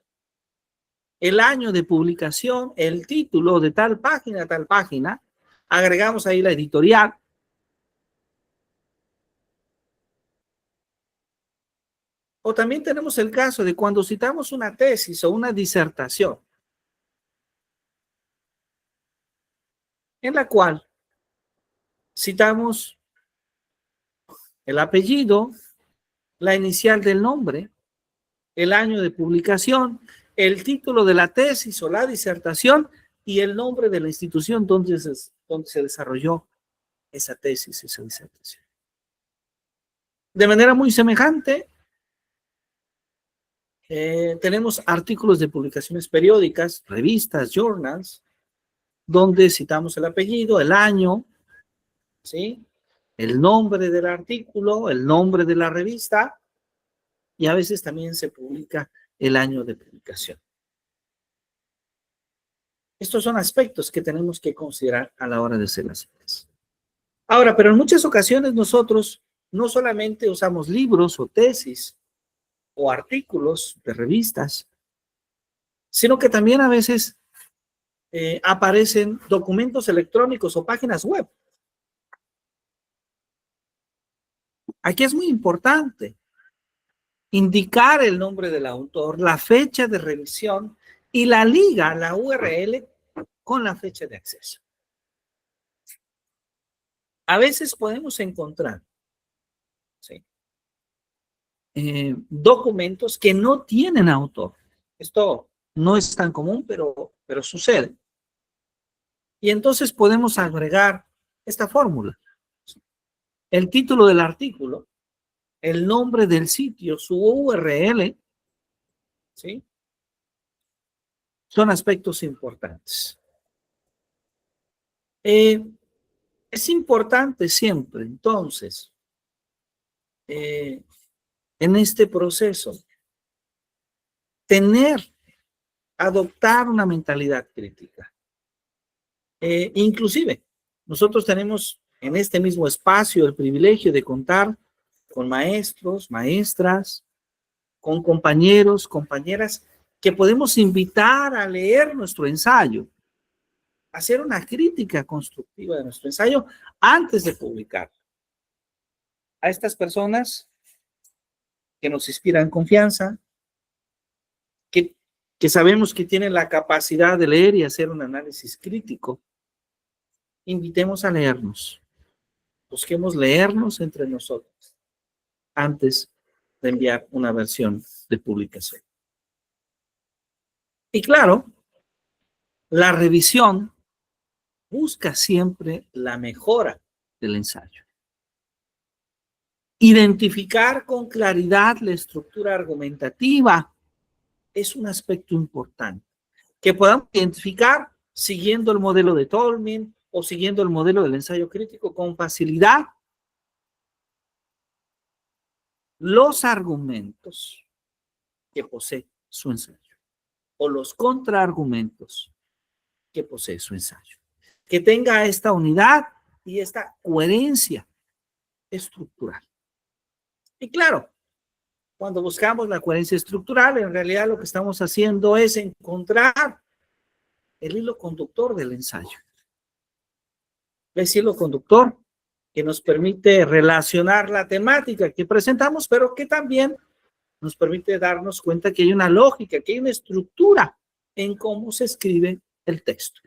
el año de publicación, el título de tal página a tal página, agregamos ahí la editorial. O también tenemos el caso de cuando citamos una tesis o una disertación, en la cual citamos el apellido, la inicial del nombre, el año de publicación, el título de la tesis o la disertación y el nombre de la institución donde se desarrolló esa tesis, esa disertación. De manera muy semejante, tenemos artículos de publicaciones periódicas, revistas, journals, donde citamos el apellido, el año, ¿sí? El nombre del artículo, el nombre de la revista, y a veces también se publica el año de publicación. Estos son aspectos que tenemos que considerar a la hora de hacer las citas. Ahora, pero en muchas ocasiones nosotros no solamente usamos libros o tesis o artículos de revistas, sino que también a veces aparecen documentos electrónicos o páginas web. Aquí es muy importante indicar el nombre del autor, la fecha de revisión y la liga, la URL, con la fecha de acceso. A veces podemos encontrar, ¿sí?, documentos que no tienen autor. Esto no es tan común, pero sucede. Y entonces podemos agregar esta fórmula. El título del artículo, el nombre del sitio, su URL, ¿sí?, son aspectos importantes. Es importante siempre, entonces, en este proceso, adoptar una mentalidad crítica. Inclusive, nosotros tenemos en este mismo espacio el privilegio de contar con maestros, maestras, con compañeros, compañeras, que podemos invitar a leer nuestro ensayo, hacer una crítica constructiva de nuestro ensayo antes de publicarlo. A estas personas que nos inspiran confianza, que sabemos que tienen la capacidad de leer y hacer un análisis crítico, invitemos a leernos. Busquemos leernos entre nosotros antes de enviar una versión de publicación. Y claro, la revisión busca siempre la mejora del ensayo. Identificar con claridad la estructura argumentativa es un aspecto importante. Que podamos identificar siguiendo el modelo de Tolman o siguiendo el modelo del ensayo crítico con facilidad los argumentos que posee su ensayo o los contraargumentos que posee su ensayo. Que tenga esta unidad y esta coherencia estructural. Y claro, cuando buscamos la coherencia estructural, en realidad lo que estamos haciendo es encontrar el hilo conductor del ensayo. Es hilo conductor que nos permite relacionar la temática que presentamos, pero que también nos permite darnos cuenta que hay una lógica, que hay una estructura en cómo se escribe el texto.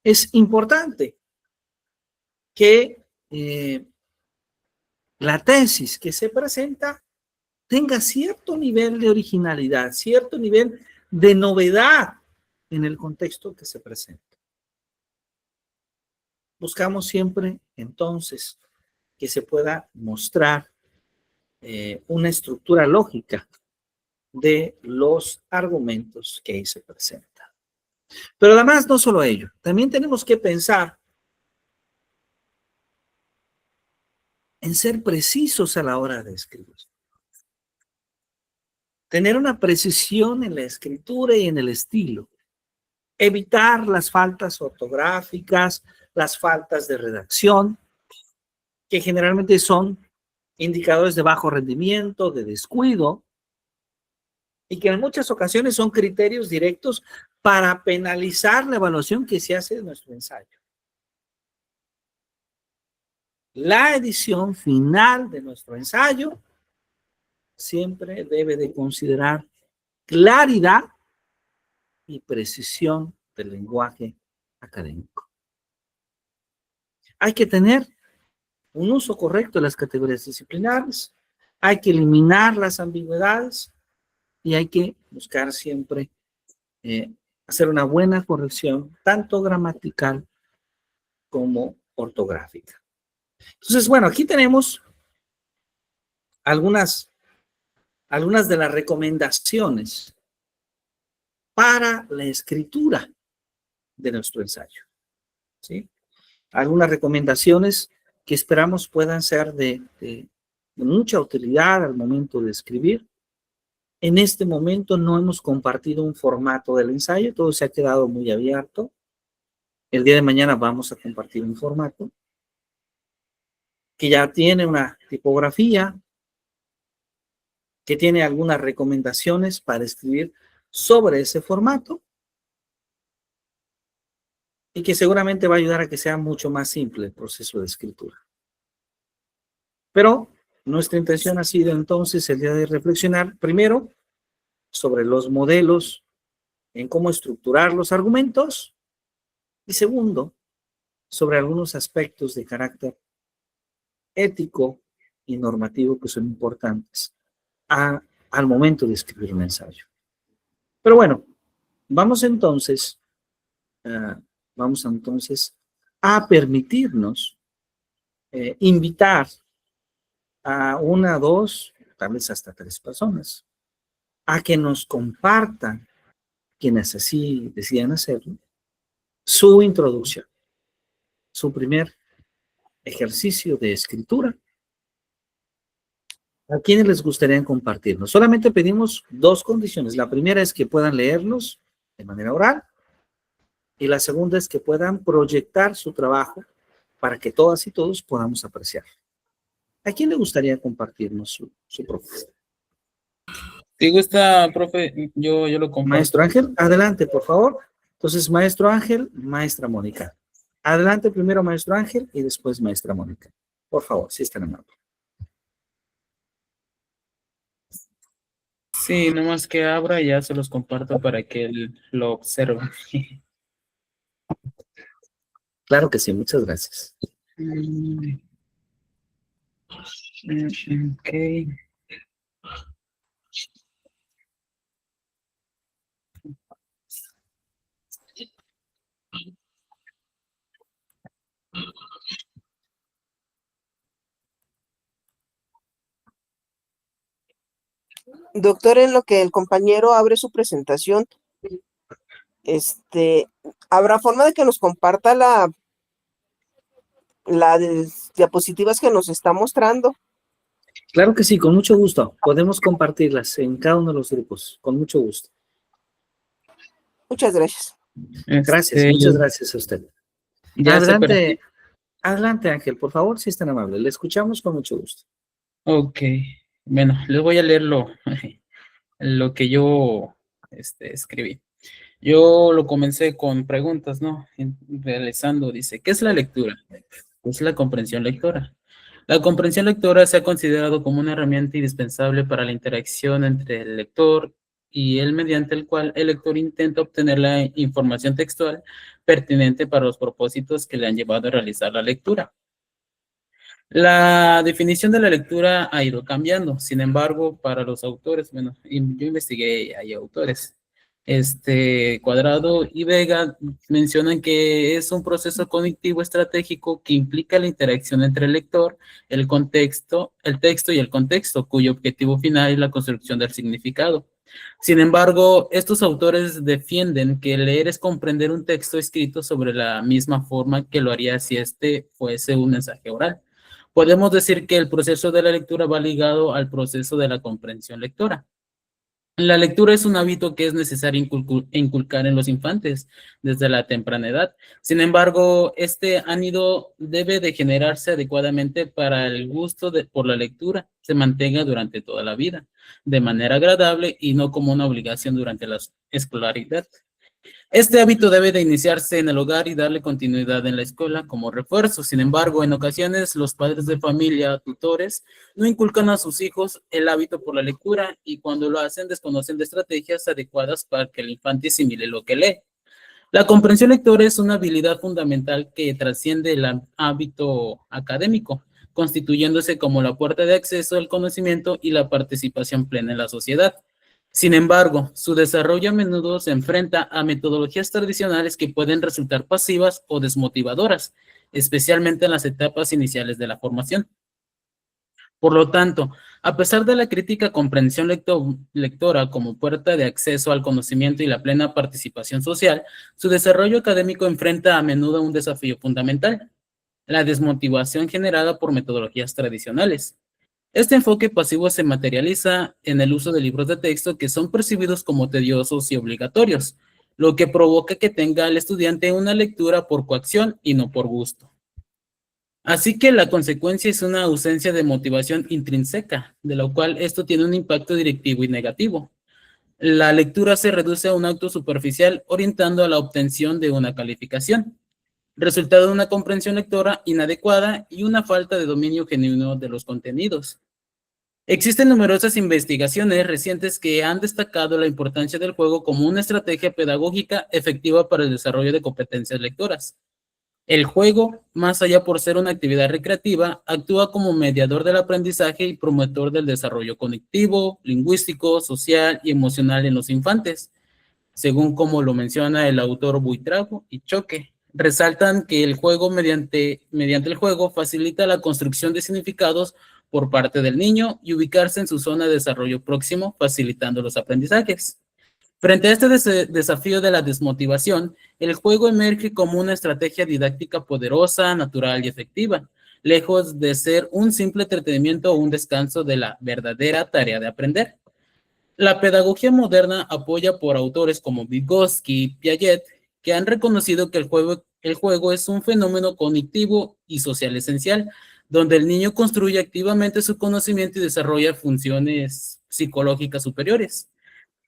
Es importante que la tesis que se presenta tenga cierto nivel de originalidad, cierto nivel de novedad en el contexto que se presenta. Buscamos siempre, entonces, que se pueda mostrar una estructura lógica de los argumentos que ahí se presentan. Pero además, no solo ello, también tenemos que pensar en ser precisos a la hora de escribir. Tener una precisión en la escritura y en el estilo. Evitar las faltas ortográficas, las faltas de redacción. que generalmente son indicadores de bajo rendimiento, de descuido, y que en muchas ocasiones son criterios directos para penalizar la evaluación que se hace de nuestro ensayo. La edición final de nuestro ensayo siempre debe de considerar claridad y precisión del lenguaje académico. Hay que tener un uso correcto de las categorías disciplinares, hay que eliminar las ambigüedades y hay que buscar siempre hacer una buena corrección, tanto gramatical como ortográfica. Entonces, bueno, aquí tenemos algunas de las recomendaciones para la escritura de nuestro ensayo, ¿sí? Algunas recomendaciones que esperamos puedan ser de mucha utilidad al momento de escribir. En este momento no hemos compartido un formato del ensayo, todo se ha quedado muy abierto. El día de mañana vamos a compartir un formato que ya tiene una tipografía, que tiene algunas recomendaciones para escribir sobre ese formato y que seguramente va a ayudar a que sea mucho más simple el proceso de escritura. Pero nuestra intención ha sido entonces el día de reflexionar primero sobre los modelos en cómo estructurar los argumentos y segundo, sobre algunos aspectos de carácter ético y normativo que son importantes al momento de escribir un ensayo. Pero bueno, vamos entonces a permitirnos invitar a una, dos, tal vez hasta 3 personas, a que nos compartan, quienes así decidan hacerlo, su introducción, su primer ejercicio de escritura. ¿A quiénes les gustaría compartirnos? Solamente pedimos 2 condiciones. La primera es que puedan leerlos de manera oral y la segunda es que puedan proyectar su trabajo para que todas y todos podamos apreciar. ¿A quién le gustaría compartirnos su propuesta? Si gusta, profe, yo lo comparto. Maestro Ángel, adelante, por favor. Entonces, maestro Ángel, maestra Mónica. Adelante primero, maestro Ángel, y después maestra Mónica. Por favor, si están amables. Sí, nomás que abra y ya se los comparto para que él lo observe. Claro que sí, muchas gracias. Ok. Doctor, en lo que el compañero abre su presentación, ¿habrá forma de que nos comparta las diapositivas que nos está mostrando? Claro que sí, con mucho gusto. Podemos compartirlas en cada uno de los grupos, con mucho gusto. Muchas gracias. Gracias, muchas gracias a usted. Ya Adelante, adelante Ángel, por favor, si es tan amable. Le escuchamos con mucho gusto. Ok, bueno, les voy a leer lo que yo escribí. Yo lo comencé con preguntas, ¿no? Realizando, dice, ¿qué es la lectura? Es la comprensión lectora. La comprensión lectora se ha considerado como una herramienta indispensable para la interacción entre el lector y él, mediante el cual el lector intenta obtener la información textual pertinente para los propósitos que le han llevado a realizar la lectura. La definición de la lectura ha ido cambiando, sin embargo, para los autores, bueno, yo investigué, hay autores, Cuadrado y Vega mencionan que es un proceso cognitivo estratégico que implica la interacción entre el lector, el texto y el contexto, cuyo objetivo final es la construcción del significado. Sin embargo, estos autores defienden que leer es comprender un texto escrito sobre la misma forma que lo haría si fuese un mensaje oral. Podemos decir que el proceso de la lectura va ligado al proceso de la comprensión lectora. La lectura es un hábito que es necesario inculcar en los infantes desde la temprana edad. Sin embargo, este ánido debe de generarse adecuadamente para el gusto por la lectura se mantenga durante toda la vida, de manera agradable y no como una obligación durante la escolaridad. Este hábito debe de iniciarse en el hogar y darle continuidad en la escuela como refuerzo. Sin embargo, en ocasiones los padres de familia, tutores, no inculcan a sus hijos el hábito por la lectura y cuando lo hacen desconocen de estrategias adecuadas para que el infante asimile lo que lee. La comprensión lectora es una habilidad fundamental que trasciende el hábito académico, constituyéndose como la puerta de acceso al conocimiento y la participación plena en la sociedad. Sin embargo, su desarrollo a menudo se enfrenta a metodologías tradicionales que pueden resultar pasivas o desmotivadoras, especialmente en las etapas iniciales de la formación. Por lo tanto, a pesar de la crítica comprensión lectora como puerta de acceso al conocimiento y la plena participación social, su desarrollo académico enfrenta a menudo un desafío fundamental, la desmotivación generada por metodologías tradicionales. Este enfoque pasivo se materializa en el uso de libros de texto que son percibidos como tediosos y obligatorios, lo que provoca que tenga al estudiante una lectura por coacción y no por gusto. Así que la consecuencia es una ausencia de motivación intrínseca, de lo cual esto tiene un impacto directivo y negativo. La lectura se reduce a un acto superficial orientando a la obtención de una calificación, resultado de una comprensión lectora inadecuada y una falta de dominio genuino de los contenidos. Existen numerosas investigaciones recientes que han destacado la importancia del juego como una estrategia pedagógica efectiva para el desarrollo de competencias lectoras. El juego, más allá por ser una actividad recreativa, actúa como mediador del aprendizaje y promotor del desarrollo cognitivo, lingüístico, social y emocional en los infantes, según como lo menciona el autor Buitrago y Choque. Resaltan que el juego mediante el juego facilita la construcción de significados por parte del niño y ubicarse en su zona de desarrollo próximo, facilitando los aprendizajes. Frente a este desafío de la desmotivación, el juego emerge como una estrategia didáctica poderosa, natural y efectiva, lejos de ser un simple entretenimiento o un descanso de la verdadera tarea de aprender. La pedagogía moderna apoya por autores como Vygotsky y Piaget, que han reconocido que el juego es un fenómeno cognitivo y social esencial, donde el niño construye activamente su conocimiento y desarrolla funciones psicológicas superiores.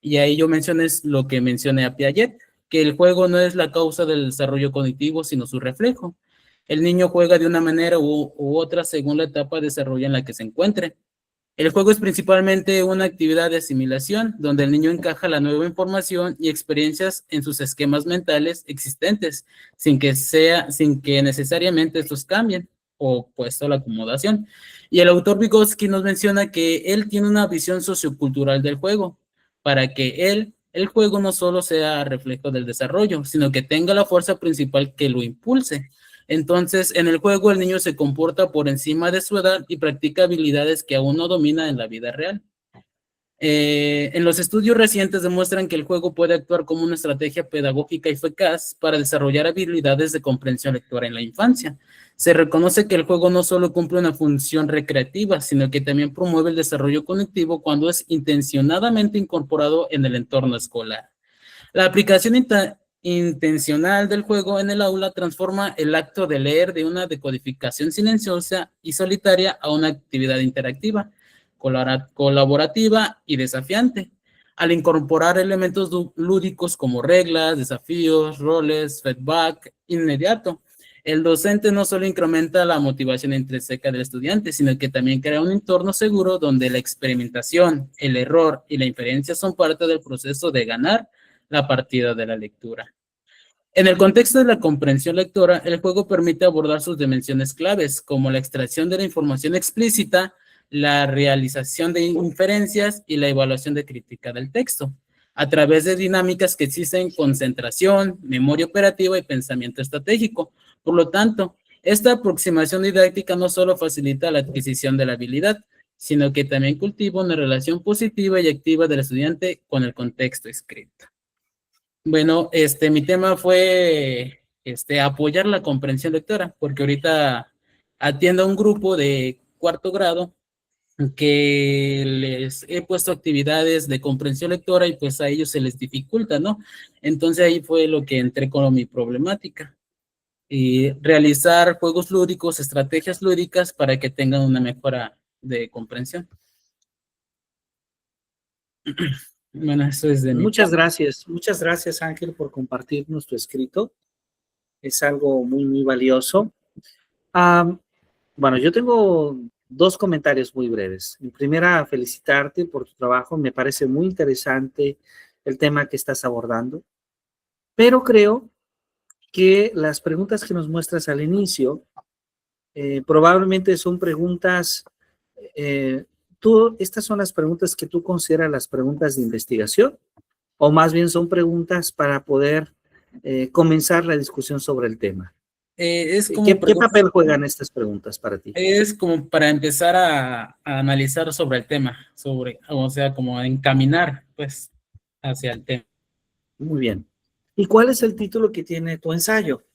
Y ahí yo mencioné lo que mencioné a Piaget, que el juego no es la causa del desarrollo cognitivo, sino su reflejo. El niño juega de una manera u otra según la etapa de desarrollo en la que se encuentre. El juego es principalmente una actividad de asimilación, donde el niño encaja la nueva información y experiencias en sus esquemas mentales existentes, sin que necesariamente estos cambien, o puesto la acomodación. Y el autor Vygotsky nos menciona que él tiene una visión sociocultural del juego, para que el juego no solo sea reflejo del desarrollo, sino que tenga la fuerza principal que lo impulse. Entonces, en el juego el niño se comporta por encima de su edad y practica habilidades que aún no domina en la vida real. En los estudios recientes demuestran que el juego puede actuar como una estrategia pedagógica eficaz para desarrollar habilidades de comprensión lectora en la infancia. Se reconoce que el juego no solo cumple una función recreativa, sino que también promueve el desarrollo cognitivo cuando es intencionadamente incorporado en el entorno escolar. La aplicación intencional del juego en el aula transforma el acto de leer de una decodificación silenciosa y solitaria a una actividad interactiva, colaborativa y desafiante, al incorporar elementos lúdicos como reglas, desafíos, roles, feedback inmediato. El docente no solo incrementa la motivación intrínseca del estudiante, sino que también crea un entorno seguro donde la experimentación, el error y la inferencia son parte del proceso de ganar la partida de la lectura. En el contexto de la comprensión lectora, el juego permite abordar sus dimensiones claves, como la extracción de la información explícita, la realización de inferencias y la evaluación de crítica del texto, a través de dinámicas que existen concentración, memoria operativa y pensamiento estratégico. Por lo tanto, esta aproximación didáctica no solo facilita la adquisición de la habilidad, sino que también cultiva una relación positiva y activa del estudiante con el contexto escrito. Bueno, mi tema fue apoyar la comprensión lectora, porque ahorita atiendo a un grupo de 4º grado que les he puesto actividades de comprensión lectora y pues a ellos se les dificulta, ¿no? Entonces ahí fue lo que entré con mi problemática. Y realizar juegos lúdicos, estrategias lúdicas para que tengan una mejora de comprensión. Bueno, eso es de mi Muchas gracias Ángel por compartirnos tu escrito. Es algo muy, muy valioso. Bueno, yo tengo dos comentarios muy breves. En primera, felicitarte por tu trabajo. Me parece muy interesante el tema que estás abordando, pero creo que las preguntas que nos muestras al inicio probablemente son preguntas, estas son las preguntas que tú consideras las preguntas de investigación, o más bien son preguntas para poder comenzar la discusión sobre el tema. Es como ¿Qué papel juegan estas preguntas para ti? Es como para empezar a analizar sobre el tema, o sea, como a encaminar, pues, hacia el tema. Muy bien. ¿Y cuál es el título que tiene tu ensayo?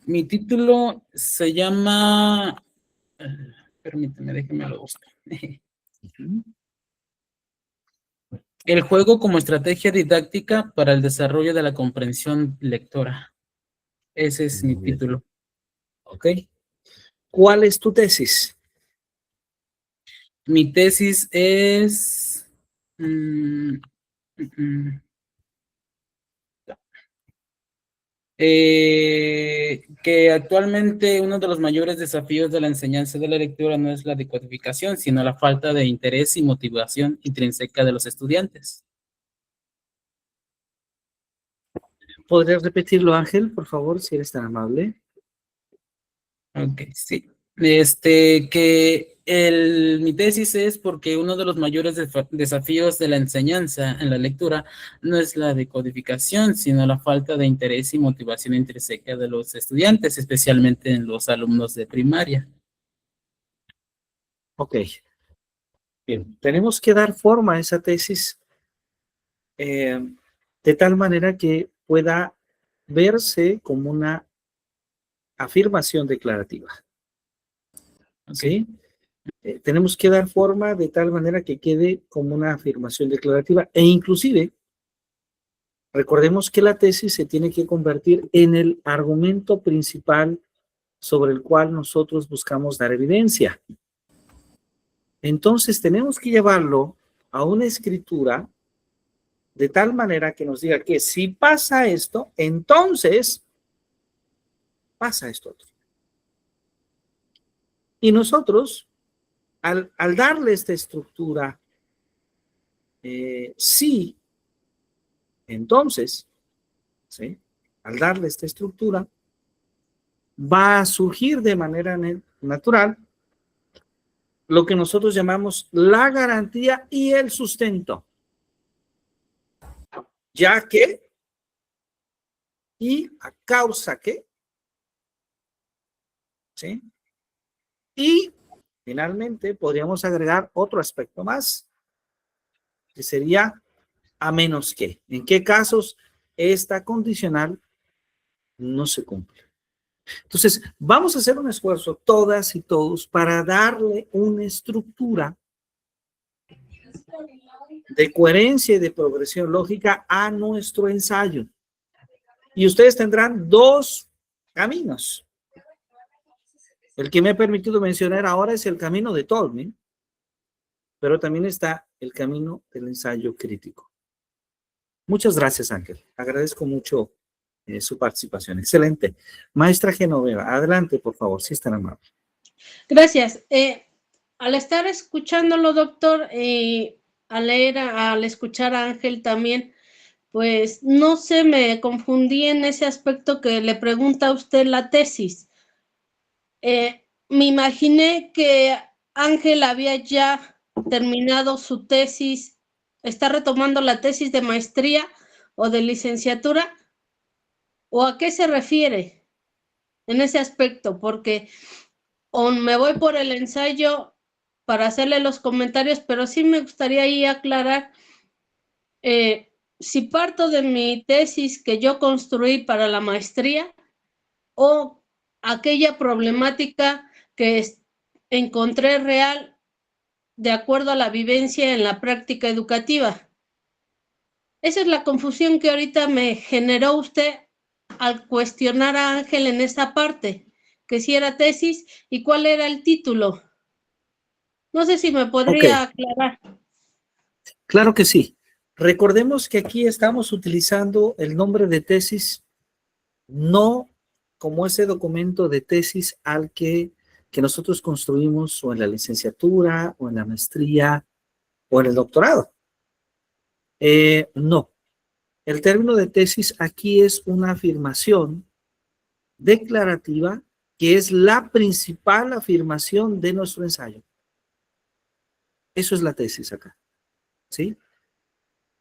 Mi título se llama, permíteme, déjeme lo busco. El juego como estrategia didáctica para el desarrollo de la comprensión lectora. Ese es mi título. Ok. ¿Cuál es tu tesis? Mi tesis es... que actualmente uno de los mayores desafíos de la enseñanza de la lectura no es la decodificación, sino la falta de interés y motivación intrínseca de los estudiantes. ¿Podrías repetirlo, Ángel, por favor, si eres tan amable? Ok, sí. Mi tesis es porque uno de los mayores desafíos de la enseñanza en la lectura no es la decodificación, sino la falta de interés y motivación intrínseca de los estudiantes, especialmente en los alumnos de primaria. Ok. Bien, tenemos que dar forma a esa tesis de tal manera que pueda verse como una afirmación declarativa. ¿Sí? Tenemos que dar forma de tal manera que quede como una afirmación declarativa e inclusive recordemos que la tesis se tiene que convertir en el argumento principal sobre el cual nosotros buscamos dar evidencia. Entonces tenemos que llevarlo a una escritura de tal manera que nos diga que si pasa esto, entonces pasa esto otro. Y nosotros, al darle esta estructura, sí, entonces, ¿sí? Al darle esta estructura, va a surgir de manera natural lo que nosotros llamamos la garantía y el sustento. Ya que, y a causa que, ¿sí? Y finalmente podríamos agregar otro aspecto más, que sería a menos que. ¿En qué casos esta condicional no se cumple? Entonces, vamos a hacer un esfuerzo, todas y todos, para darle una estructura de coherencia y de progresión lógica a nuestro ensayo. Y ustedes tendrán dos caminos. El que me he permitido mencionar ahora es el camino de Tolman, pero también está el camino del ensayo crítico. Muchas gracias, Ángel. Agradezco mucho su participación. Excelente. Maestra Genoveva, adelante, por favor, si es tan amable. Gracias. Al estar escuchándolo, doctor, al escuchar a Ángel también, pues no sé, me confundí en ese aspecto que le pregunta a usted la tesis. Me imaginé que Ángel había ya terminado su tesis, está retomando la tesis de maestría o de licenciatura, ¿o a qué se refiere en ese aspecto? Porque o me voy por el ensayo para hacerle los comentarios, pero sí me gustaría ahí aclarar si parto de mi tesis que yo construí para la maestría o aquella problemática que encontré real de acuerdo a la vivencia en la práctica educativa. Esa es la confusión que ahorita me generó usted al cuestionar a Ángel en esa parte, que si era tesis y cuál era el título. No sé si me podría aclarar. Claro que sí. Recordemos que aquí estamos utilizando el nombre de tesis no como ese documento de tesis al que nosotros construimos o en la licenciatura o en la maestría o en el doctorado. No. El término de tesis aquí es una afirmación declarativa que es la principal afirmación de nuestro ensayo. Eso es la tesis acá, ¿sí?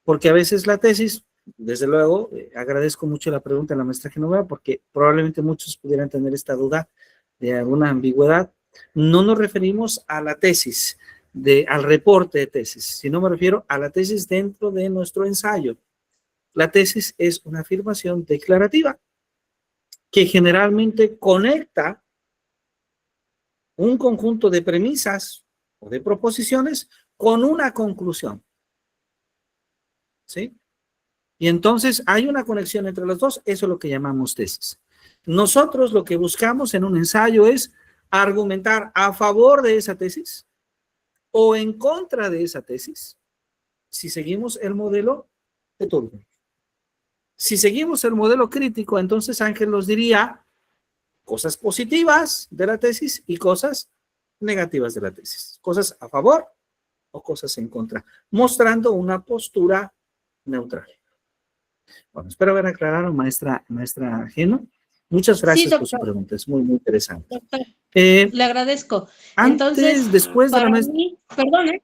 Porque a veces la tesis, desde luego, agradezco mucho la pregunta de la maestra Genoveva, porque probablemente muchos pudieran tener esta duda de alguna ambigüedad. No nos referimos a la tesis, al reporte de tesis, sino me refiero a la tesis dentro de nuestro ensayo. La tesis es una afirmación declarativa que generalmente conecta un conjunto de premisas o de proposiciones con una conclusión. ¿Sí? Y entonces hay una conexión entre los dos, eso es lo que llamamos tesis. Nosotros lo que buscamos en un ensayo es argumentar a favor de esa tesis o en contra de esa tesis, si seguimos el modelo de Turbo. Si seguimos el modelo crítico, entonces Ángel nos diría cosas positivas de la tesis y cosas negativas de la tesis, cosas a favor o cosas en contra, mostrando una postura neutral. Bueno, espero haber aclarado, maestra Geno. Muchas gracias por su pregunta, es muy, muy interesante. Doctor, le agradezco. Entonces, después de la maestra... Perdón,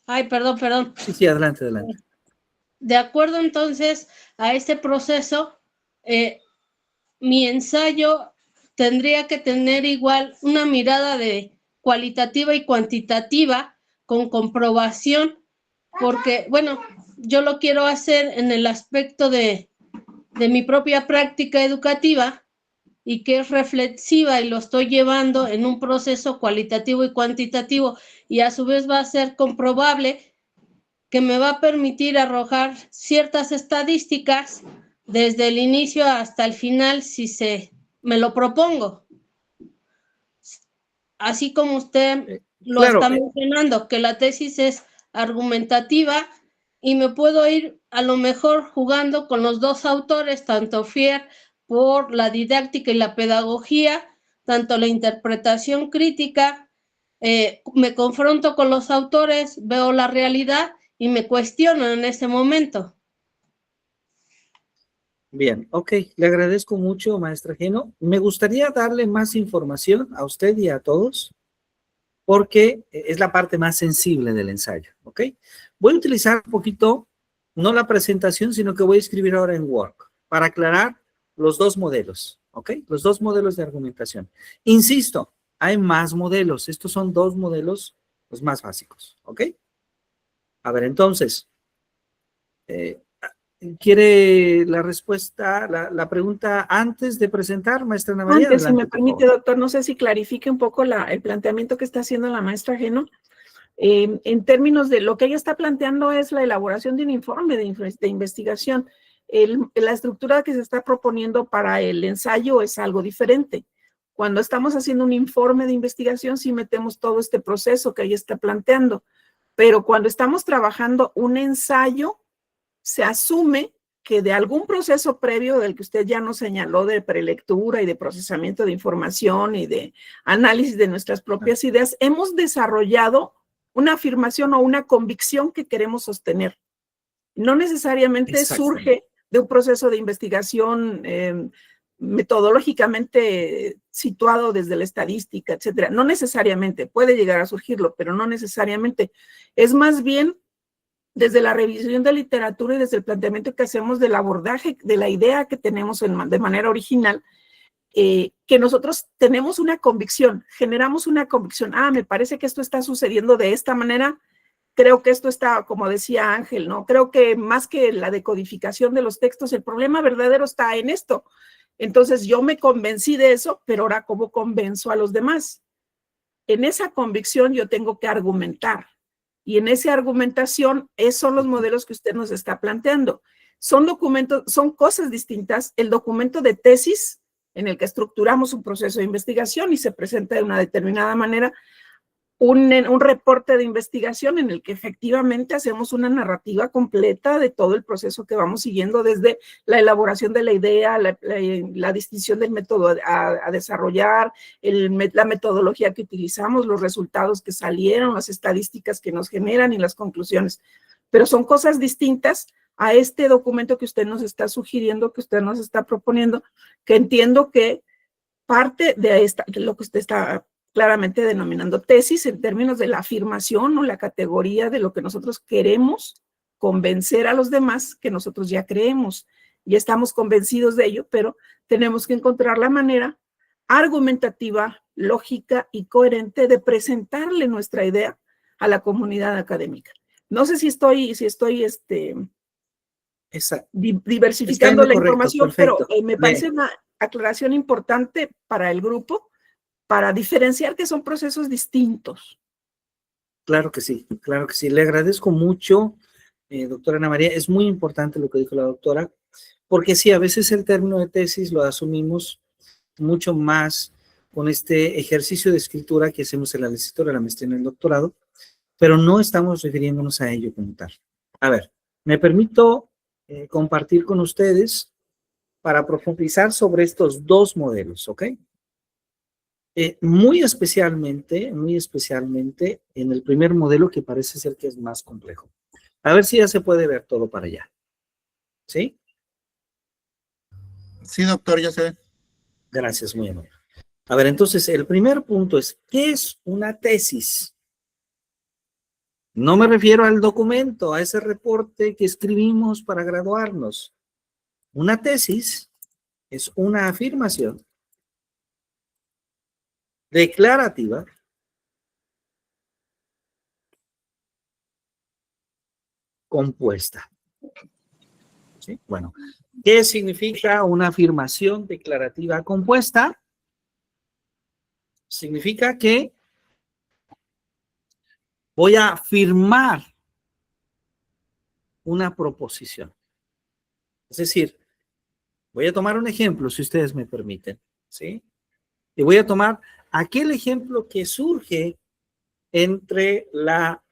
Ay, perdón. Sí, adelante. De acuerdo entonces a este proceso, mi ensayo tendría que tener igual una mirada de cualitativa y cuantitativa con comprobación, porque, bueno, yo lo quiero hacer en el aspecto de mi propia práctica educativa y que es reflexiva y lo estoy llevando en un proceso cualitativo y cuantitativo y a su vez va a ser comprobable que me va a permitir arrojar ciertas estadísticas desde el inicio hasta el final si me lo propongo. Así como usted lo está mencionando, que la tesis es argumentativa y me puedo ir a lo mejor jugando con los dos autores, tanto Fier por la didáctica y la pedagogía, tanto la interpretación crítica, me confronto con los autores, veo la realidad y me cuestiono en ese momento. Bien, ok, le agradezco mucho, maestra Geno. Me gustaría darle más información a usted y a todos, porque es la parte más sensible del ensayo, ¿ok? Voy a utilizar un poquito, no la presentación, sino que voy a escribir ahora en Word, para aclarar los dos modelos, ¿ok? Los dos modelos de argumentación. Insisto, hay más modelos, estos son dos modelos los más básicos, ¿ok? A ver, entonces, ¿quiere la respuesta, la pregunta antes de presentar, maestra Ana María? Antes, Adelante, si me permite, doctor, no sé si clarifique un poco el planteamiento que está haciendo la maestra Geno. En términos de lo que ella está planteando es la elaboración de un informe de investigación. La estructura que se está proponiendo para el ensayo es algo diferente. Cuando estamos haciendo un informe de investigación, sí metemos todo este proceso que ella está planteando. Pero cuando estamos trabajando un ensayo, se asume que de algún proceso previo del que usted ya nos señaló de prelectura y de procesamiento de información y de análisis de nuestras propias ideas, hemos desarrollado una afirmación o una convicción que queremos sostener. No necesariamente surge de un proceso de investigación metodológicamente situado desde la estadística, etcétera. No necesariamente, puede llegar a surgirlo, pero no necesariamente. Es más bien desde la revisión de literatura y desde el planteamiento que hacemos del abordaje, de la idea que tenemos de manera original, que nosotros tenemos una convicción, generamos una convicción. Me parece que esto está sucediendo de esta manera creo que esto está, como decía Ángel, ¿no? Creo que más que la decodificación de los textos, el problema verdadero está en esto. Entonces yo me convencí de eso, pero ahora ¿cómo convenzo a los demás? En esa convicción yo tengo que argumentar. Y en esa argumentación, esos son los modelos que usted nos está planteando. Son documentos, son cosas distintas. El documento de tesis, en el que estructuramos un proceso de investigación y se presenta de una determinada manera, un reporte de investigación en el que efectivamente hacemos una narrativa completa de todo el proceso que vamos siguiendo, desde la elaboración de la idea, la distinción del método a desarrollar, la metodología que utilizamos, los resultados que salieron, las estadísticas que nos generan y las conclusiones. Pero son cosas distintas a este documento que usted nos está sugiriendo, que usted nos está proponiendo, que entiendo que parte de lo que usted está claramente denominando tesis en términos de la afirmación o la categoría de lo que nosotros queremos convencer a los demás que nosotros ya creemos. Ya estamos convencidos de ello, pero tenemos que encontrar la manera argumentativa, lógica y coherente de presentarle nuestra idea a la comunidad académica. No sé si estoy diversificando la información, perfecto. pero me parece una aclaración importante para el grupo, para diferenciar que son procesos distintos. Claro que sí, claro que sí. Le agradezco mucho, doctora Ana María. Es muy importante lo que dijo la doctora, porque sí, a veces el término de tesis lo asumimos mucho más con este ejercicio de escritura que hacemos en la licenciatura, la maestría, en el doctorado, pero no estamos refiriéndonos a ello como tal. A ver, me permito compartir con ustedes para profundizar sobre estos dos modelos, ¿ok? Muy especialmente en el primer modelo, que parece ser que es más complejo. A ver si ya se puede ver todo para allá. ¿Sí? Sí, doctor, ya se ve. Gracias, muy amable. A ver, entonces, el primer punto es, ¿qué es una tesis? No me refiero al documento, a ese reporte que escribimos para graduarnos. Una tesis es una afirmación declarativa compuesta. ¿Sí? Bueno, ¿qué significa una afirmación declarativa compuesta? Significa que voy a afirmar una proposición. Es decir, voy a tomar un ejemplo, si ustedes me permiten, ¿sí? Y voy a tomar aquel ejemplo que surge entre la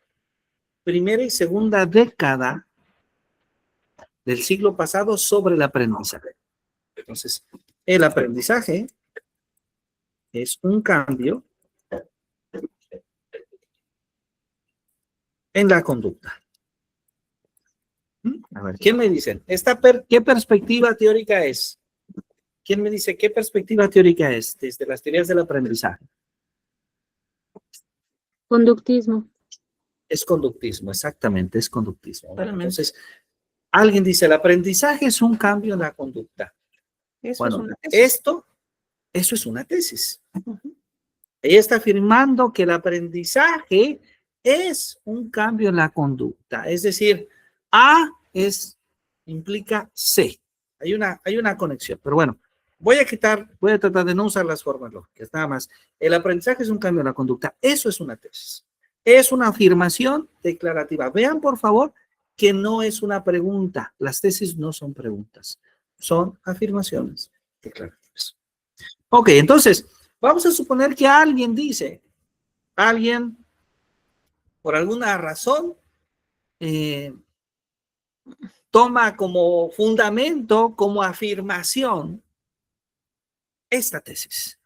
primera y segunda década del siglo pasado sobre el aprendizaje. Entonces, el aprendizaje es un cambio en la conducta. A ver, ¿quién me dice? ¿Qué perspectiva teórica es? ¿Quién me dice qué perspectiva teórica es desde las teorías del aprendizaje? Conductismo. Es conductismo, exactamente, es conductismo. Entonces, alguien dice, el aprendizaje es un cambio en la conducta. Bueno, eso es una tesis. Ella está afirmando que el aprendizaje es un cambio en la conducta. Es decir, A implica C. Hay una conexión, pero bueno, voy a tratar de no usar las formas lógicas, nada más. El aprendizaje es un cambio en la conducta. Eso es una tesis. Es una afirmación declarativa. Vean, por favor, que no es una pregunta. Las tesis no son preguntas, son afirmaciones declarativas. Ok, entonces, vamos a suponer que alguien por alguna razón, toma como fundamento, como afirmación, esta tesis.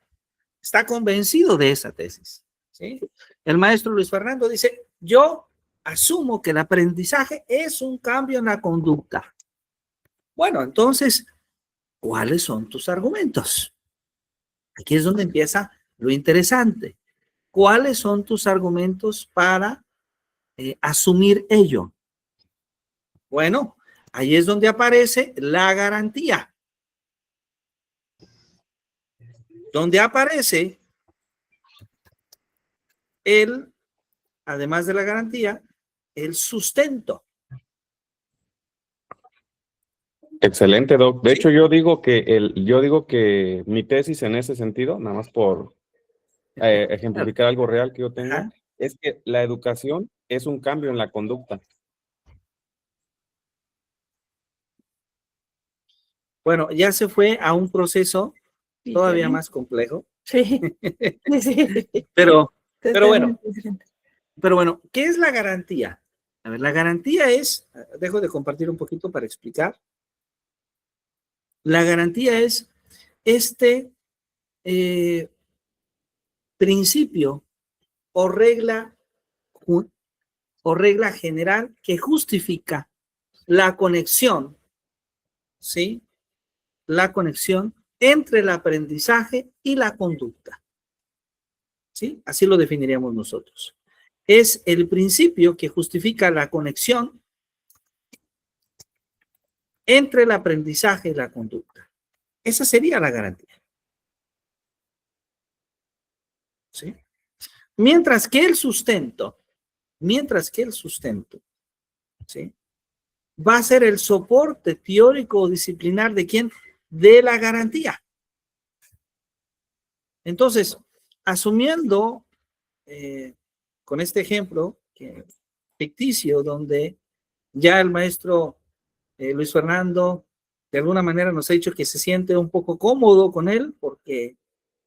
Está convencido de esa tesis, ¿sí? El maestro Luis Fernando dice, yo asumo que el aprendizaje es un cambio en la conducta. Bueno, entonces, ¿cuáles son tus argumentos? Aquí es donde empieza lo interesante. ¿Cuáles son tus argumentos para asumir ello? Bueno, ahí es donde aparece la garantía. Donde aparece además de la garantía, el sustento. Excelente, Doc. De Sí. hecho, yo digo que mi tesis en ese sentido, nada más por ejemplificar algo real que yo tengo, Ajá. es que la educación es un cambio en la conducta. Bueno, ya se fue a un proceso todavía Diferente. más complejo, Sí, sí. pero bueno, Totalmente diferente. pero bueno, ¿qué es la garantía? A ver, la garantía es, dejo de compartir un poquito para explicar. La garantía es este principio o regla general que justifica la conexión, ¿sí? La conexión entre el aprendizaje y la conducta, ¿sí? Así lo definiríamos nosotros. Es el principio que justifica la conexión entre el aprendizaje y la conducta. Esa sería la garantía, ¿sí? Mientras que el sustento, ¿sí? Va a ser el soporte teórico o disciplinar ¿de quién? De la garantía. Entonces, asumiendo con este ejemplo ficticio donde ya el maestro Luis Fernando de alguna manera nos ha dicho que se siente un poco cómodo con él porque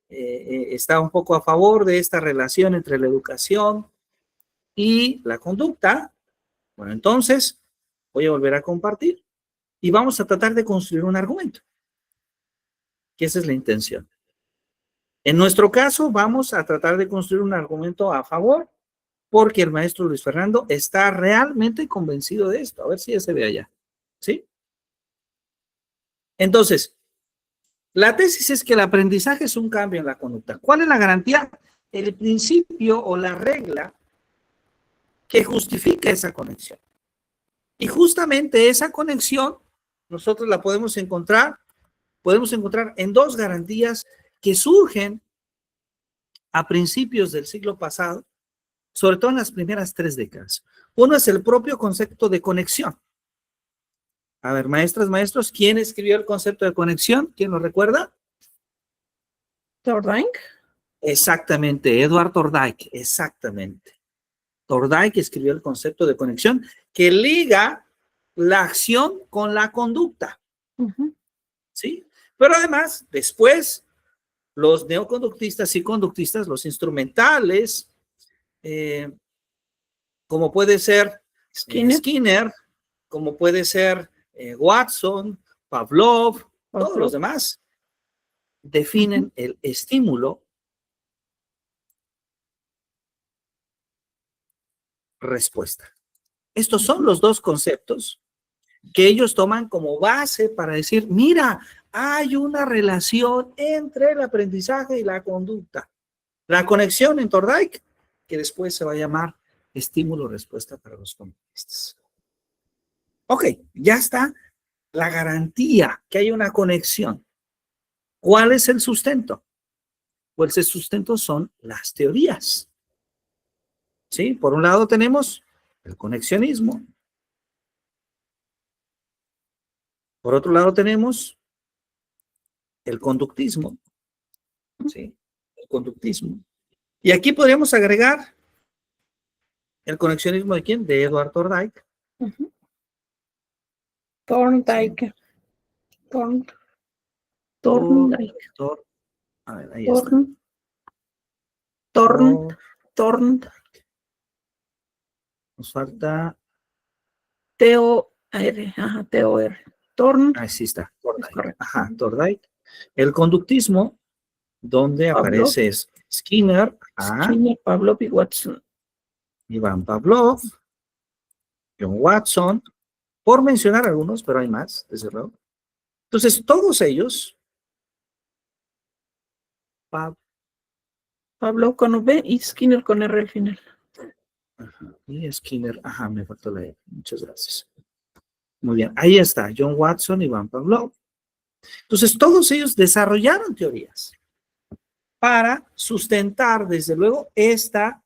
está un poco a favor de esta relación entre la educación y la conducta. Bueno, entonces voy a volver a compartir y vamos a tratar de construir un argumento, que esa es la intención. En nuestro caso, vamos a tratar de construir un argumento a favor, porque el maestro Luis Fernando está realmente convencido de esto. A ver si ya se ve allá, ¿sí? Entonces, la tesis es que el aprendizaje es un cambio en la conducta. ¿Cuál es la garantía? El principio o la regla que justifica esa conexión. Y justamente esa conexión nosotros la podemos encontrar en dos garantías que surgen a principios del siglo pasado, sobre todo en las primeras 3 décadas. Uno es el propio concepto de conexión. A ver, maestras, maestros, ¿quién escribió el concepto de conexión? ¿Quién lo recuerda? Thorndike. Exactamente, Edward Thorndike, exactamente. Thorndike escribió el concepto de conexión que liga la acción con la conducta. ¿Sí? Pero además, después, los neoconductistas y conductistas, los instrumentales, como puede ser Skinner, como puede ser Watson, Pavlov, todos los demás, definen el estímulo, respuesta. Estos son los dos conceptos que ellos toman como base para decir, mira, hay una relación entre el aprendizaje y la conducta. La conexión en Thorndike, que después se va a llamar estímulo-respuesta para los conductistas. Ok, ya está la garantía que hay una conexión. ¿Cuál es el sustento? Pues el sustento son las teorías. ¿Sí? Por un lado tenemos el conexionismo. Por otro lado tenemos el conductismo. ¿Sí? El conductismo. Y aquí podríamos agregar el conexionismo ¿de quién? De Edward Thorndike. Thorndike. A ver, ahí está. Thorndike. Nos falta T-O-R. Ajá, T-O-R. Ahí sí está. Thorndike. Ajá, Thorndike. El conductismo, donde aparece Skinner, Pavlov y Watson. Iván Pavlov, John Watson, por mencionar algunos, pero hay más, desde luego. Entonces, todos ellos, Pavlov con V y Skinner con R al final. Ajá, y Skinner, ajá, me faltó la E. Muchas gracias. Muy bien, ahí está, John Watson, Iván Pavlov. Entonces, todos ellos desarrollaron teorías para sustentar, desde luego, esta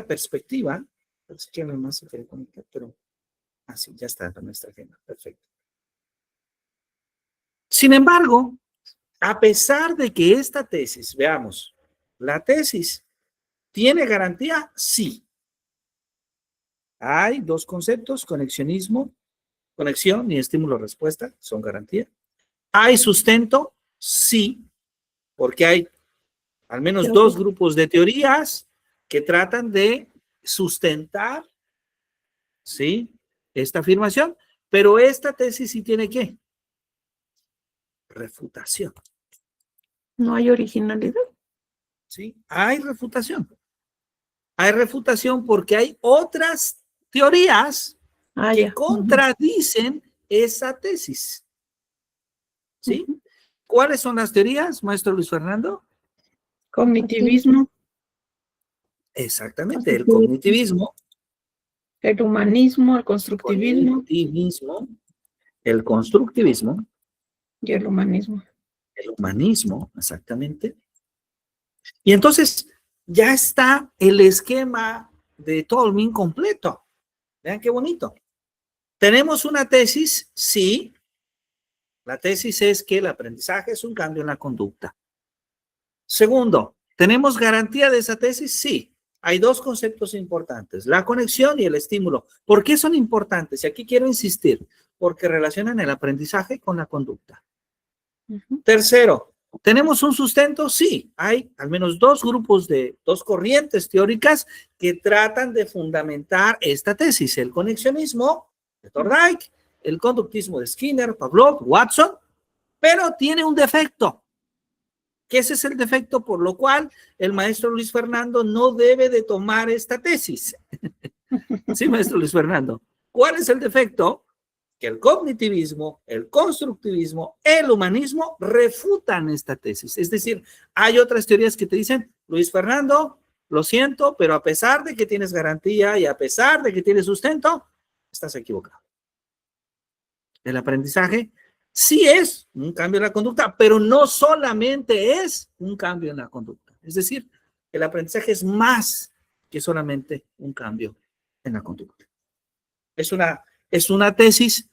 perspectiva Parece que nada más se quiere conectar, pero así ya está en nuestra agenda. Perfecto. Sin embargo, a pesar de que esta tesis, veamos, la tesis tiene garantía, sí. Hay dos conceptos, conexionismo, conexión y estímulo-respuesta, son garantía. ¿Hay sustento? Sí, porque hay al menos dos grupos de teorías que tratan de sustentar, ¿sí?, esta afirmación, pero esta tesis sí tiene ¿qué? Refutación. No hay originalidad. ¿Sí? Hay refutación. Hay refutación porque hay otras teorías que Ya. contradicen esa tesis. ¿Sí? ¿Cuáles son las teorías, maestro Luis Fernando? Cognitivismo, Exactamente, el cognitivismo, el humanismo, el constructivismo el constructivismo, y el humanismo. el humanismo, exactamente. Y entonces ya está el esquema de Tolman completo. Vean qué bonito. Tenemos una tesis, sí. La tesis es que el aprendizaje es un cambio en la conducta. Segundo, ¿tenemos garantía de esa tesis? Sí. Hay dos conceptos importantes, la conexión y el estímulo. ¿Por qué son importantes? Y aquí quiero insistir, porque relacionan el aprendizaje con la conducta. Tercero, ¿tenemos un sustento? Sí, hay al menos dos corrientes teóricas que tratan de fundamentar esta tesis, el conexionismo de Thorndike, el conductismo de Skinner, Pavlov, Watson, pero tiene un defecto, que ese es el defecto por lo cual el maestro Luis Fernando no debe de tomar esta tesis. Sí, maestro Luis Fernando. ¿Cuál es el defecto? Que el cognitivismo, el constructivismo, el humanismo refutan esta tesis. Es decir, hay otras teorías que te dicen, Luis Fernando, lo siento, pero a pesar de que tienes garantía y a pesar de que tienes sustento, estás equivocado. El aprendizaje sí es un cambio en la conducta, pero no solamente es un cambio en la conducta. Es decir, el aprendizaje es más que solamente un cambio en la conducta. Es una tesis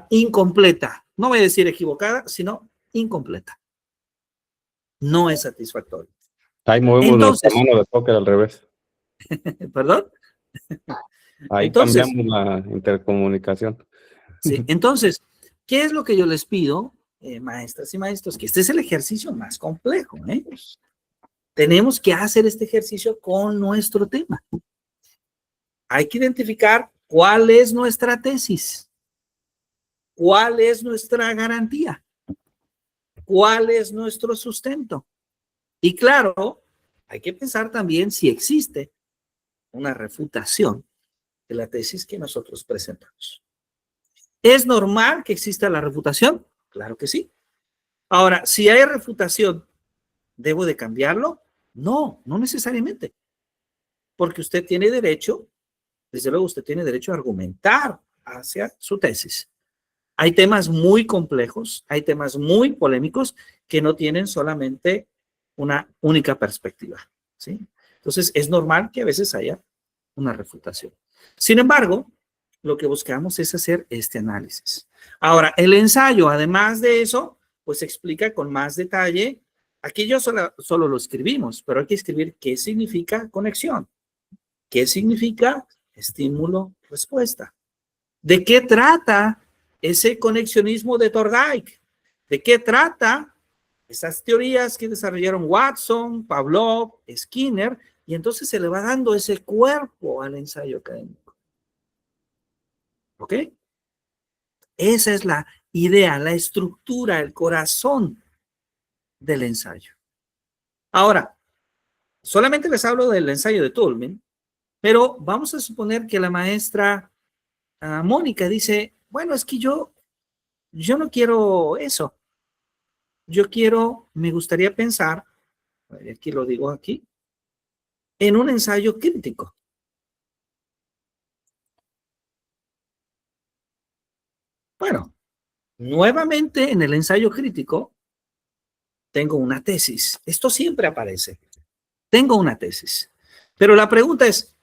incompleta. No voy a decir equivocada, sino incompleta. No es satisfactorio. Ahí movemos nuestra mano de póker al revés. ¿Perdón? Ahí Entonces, cambiamos la intercomunicación. Sí, entonces, ¿qué es lo que yo les pido, maestras y maestros? Que este es el ejercicio más complejo, ¿eh? Tenemos que hacer este ejercicio con nuestro tema. Hay que identificar cuál es nuestra tesis, cuál es nuestra garantía, cuál es nuestro sustento. Y claro, hay que pensar también si existe una refutación de la tesis que nosotros presentamos. ¿Es normal que exista la refutación? Claro que sí. Ahora, si hay refutación, ¿debo de cambiarlo? No, no necesariamente. Porque usted tiene derecho, desde luego usted tiene derecho a argumentar hacia su tesis. Hay temas muy complejos, hay temas muy polémicos que no tienen solamente una única perspectiva, ¿sí? Entonces, es normal que a veces haya una refutación. Sin embargo, lo que buscamos es hacer este análisis. Ahora, el ensayo, además de eso, pues explica con más detalle. Aquí yo solo lo escribimos, pero hay que escribir qué significa conexión, qué significa estímulo-respuesta, de qué trata ese conexionismo de Thorndike, de qué trata esas teorías que desarrollaron Watson, Pavlov, Skinner, y entonces se le va dando ese cuerpo al ensayo académico. ¿Ok? Esa es la idea, la estructura, el corazón del ensayo. Ahora, solamente les hablo del ensayo de Tolman, pero vamos a suponer que la maestra Mónica dice, bueno, es que yo no quiero eso. Me gustaría pensar, aquí lo digo aquí, en un ensayo crítico. Bueno, nuevamente en el ensayo crítico tengo una tesis. Esto siempre aparece. Tengo una tesis. Pero la pregunta es,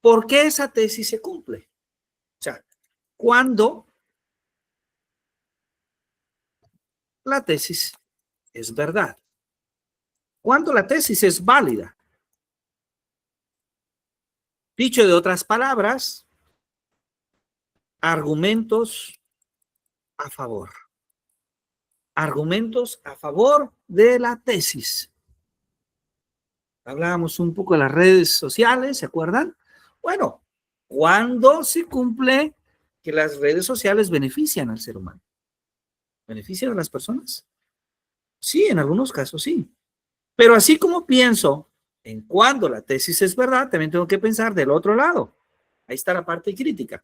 ¿por qué esa tesis se cumple? O sea, cuando la tesis es verdad, cuando la tesis es válida. Dicho de otras palabras, argumentos a favor. Argumentos a favor de la tesis. Hablábamos un poco de las redes sociales, ¿se acuerdan? Bueno, ¿cuándo se cumple que las redes sociales benefician al ser humano? ¿Benefician a las personas? Sí, en algunos casos sí. Pero así como pienso en cuándo la tesis es verdad, también tengo que pensar del otro lado. Ahí está la parte crítica.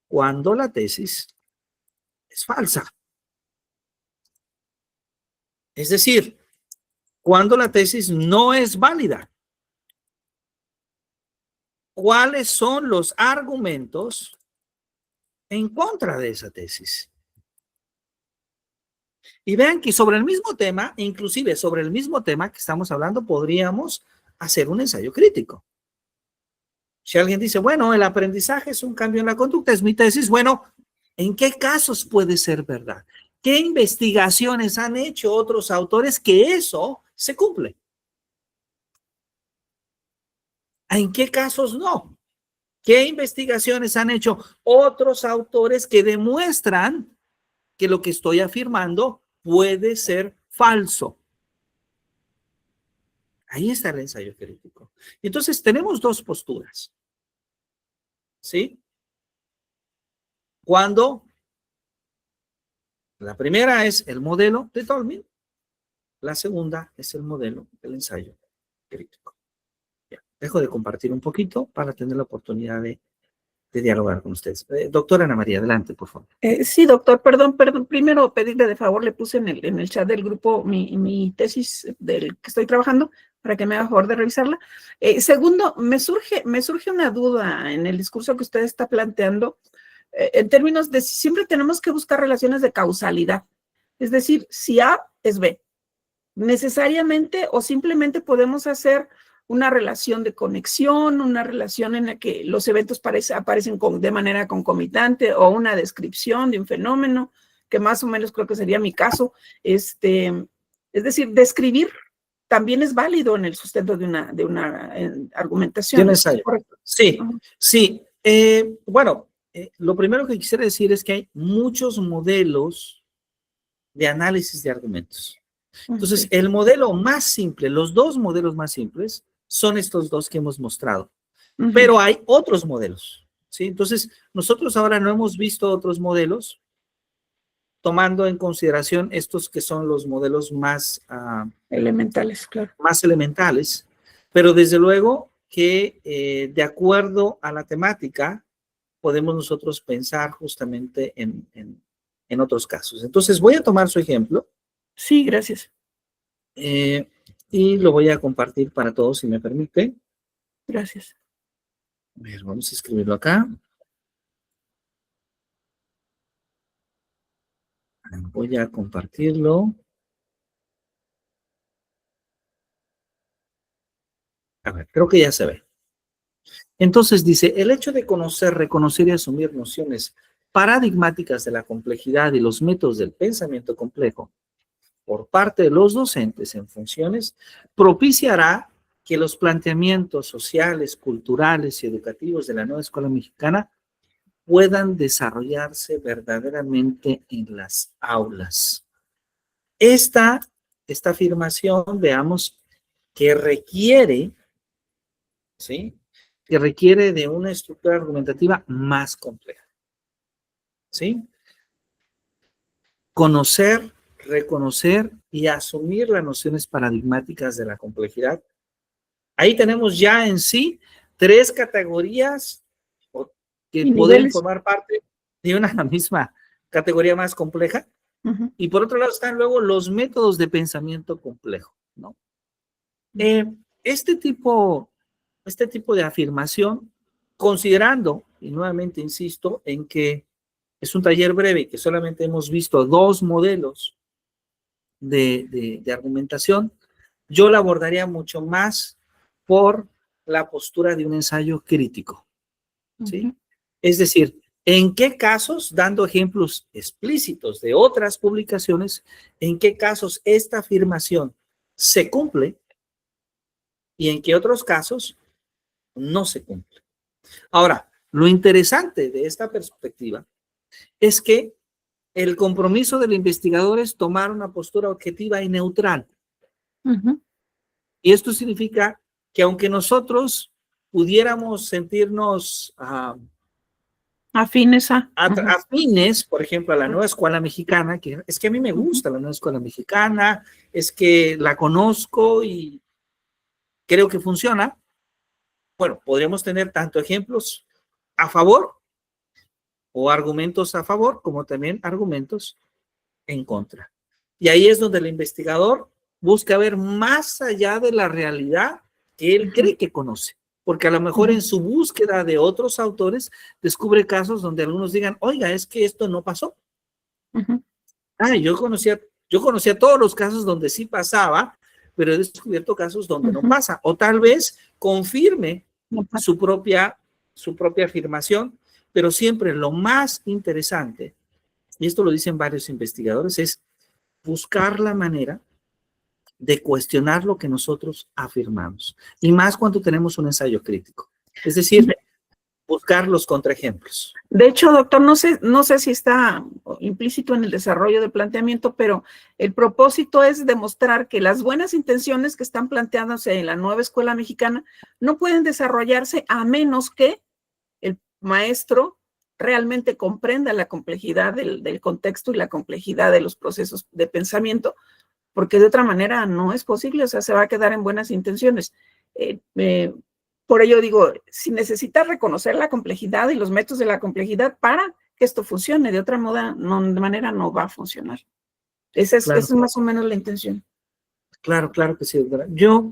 Cuando la tesis es falsa. Es decir, cuando la tesis no es válida. ¿Cuáles son los argumentos en contra de esa tesis? Y vean que sobre el mismo tema, inclusive sobre el mismo tema que estamos hablando, podríamos hacer un ensayo crítico. Si alguien dice, bueno, el aprendizaje es un cambio en la conducta, es mi tesis, bueno, ¿en qué casos puede ser verdad? ¿Qué investigaciones han hecho otros autores que eso se cumple? ¿En qué casos no? ¿Qué investigaciones han hecho otros autores que demuestran que lo que estoy afirmando puede ser falso? Ahí está el ensayo crítico. Entonces, tenemos dos posturas. ¿Sí? Cuando la primera es el modelo de Tolman, la segunda es el modelo del ensayo crítico. Ya, dejo de compartir un poquito para tener la oportunidad de dialogar con ustedes. Doctora Ana María, adelante, por favor. Sí, doctor, perdón. Primero pedirle de favor, le puse en el chat del grupo mi tesis del que estoy trabajando para que me haga favor de revisarla. Segundo, me surge una duda en el discurso que usted está planteando en términos de si siempre tenemos que buscar relaciones de causalidad. Es decir, si A es B, necesariamente o simplemente podemos hacer una relación de conexión, una relación en la que los eventos aparecen de manera concomitante o una descripción de un fenómeno, que más o menos creo que sería mi caso. Es decir, describir también es válido en el sustento de una argumentación. De un ensayo. Sí, sí. Bueno, lo primero que quisiera decir es que hay muchos modelos de análisis de argumentos. Entonces, el modelo más simple, los dos modelos más simples, son estos dos que hemos mostrado. Pero hay otros modelos, ¿sí? Entonces, nosotros ahora no hemos visto otros modelos, tomando en consideración estos que son los modelos más elementales, claro. Más elementales, pero desde luego que de acuerdo a la temática, podemos nosotros pensar justamente en otros casos. Entonces, voy a tomar su ejemplo. Sí, gracias. Y lo voy a compartir para todos, si me permite. Gracias. A ver, vamos a escribirlo acá. Voy a compartirlo. A ver, creo que ya se ve. Entonces dice, el hecho de conocer, reconocer y asumir nociones paradigmáticas de la complejidad y los métodos del pensamiento complejo por parte de los docentes en funciones propiciará que los planteamientos sociales, culturales y educativos de la nueva escuela mexicana puedan desarrollarse verdaderamente en las aulas. Esta afirmación, veamos, que requiere, ¿sí?, que requiere de una estructura argumentativa más compleja. ¿Sí? Conocer, reconocer y asumir las nociones paradigmáticas de la complejidad. Ahí tenemos ya en sí 3 categorías que pueden formar parte de una misma categoría más compleja. Y por otro lado están luego los métodos de pensamiento complejo, ¿no? Este tipo de afirmación, considerando, y nuevamente insisto, en que es un taller breve y que solamente hemos visto 2 modelos de argumentación, yo la abordaría mucho más por la postura de un ensayo crítico, ¿sí? Ujú. Es decir, ¿en qué casos, dando ejemplos explícitos de otras publicaciones, en qué casos esta afirmación se cumple y en qué otros casos no se cumple? Ahora, lo interesante de esta perspectiva es que el compromiso del investigador es tomar una postura objetiva y neutral. Ujú. Y esto significa que aunque nosotros pudiéramos sentirnos Afines a. afines, por ejemplo, a la nueva escuela mexicana, que es que a mí me gusta la nueva escuela mexicana, es que la conozco y creo que funciona, bueno, podríamos tener tanto ejemplos a favor o argumentos a favor, como también argumentos en contra. Y ahí es donde el investigador busca ver más allá de la realidad que él cree que conoce. Porque a lo mejor en su búsqueda de otros autores descubre casos donde algunos digan, oiga, es que esto no pasó. Ujú. Yo conocía todos los casos donde sí pasaba, pero he descubierto casos donde no pasa. O tal vez confirme No pasa. su propia afirmación, pero siempre lo más interesante, y esto lo dicen varios investigadores, es buscar la manera de cuestionar lo que nosotros afirmamos. Y más cuando tenemos un ensayo crítico. Es decir, buscar los contraejemplos. De hecho, doctor, no sé si está implícito en el desarrollo del planteamiento, pero el propósito es demostrar que las buenas intenciones que están planteándose en la nueva escuela mexicana no pueden desarrollarse a menos que el maestro realmente comprenda la complejidad del contexto y la complejidad de los procesos de pensamiento, porque de otra manera no es posible, o sea, se va a quedar en buenas intenciones. Por ello digo, si necesita reconocer la complejidad y los métodos de la complejidad para que esto funcione, de otra manera no va a funcionar. Esa es más o menos la intención. Claro que sí, doctora.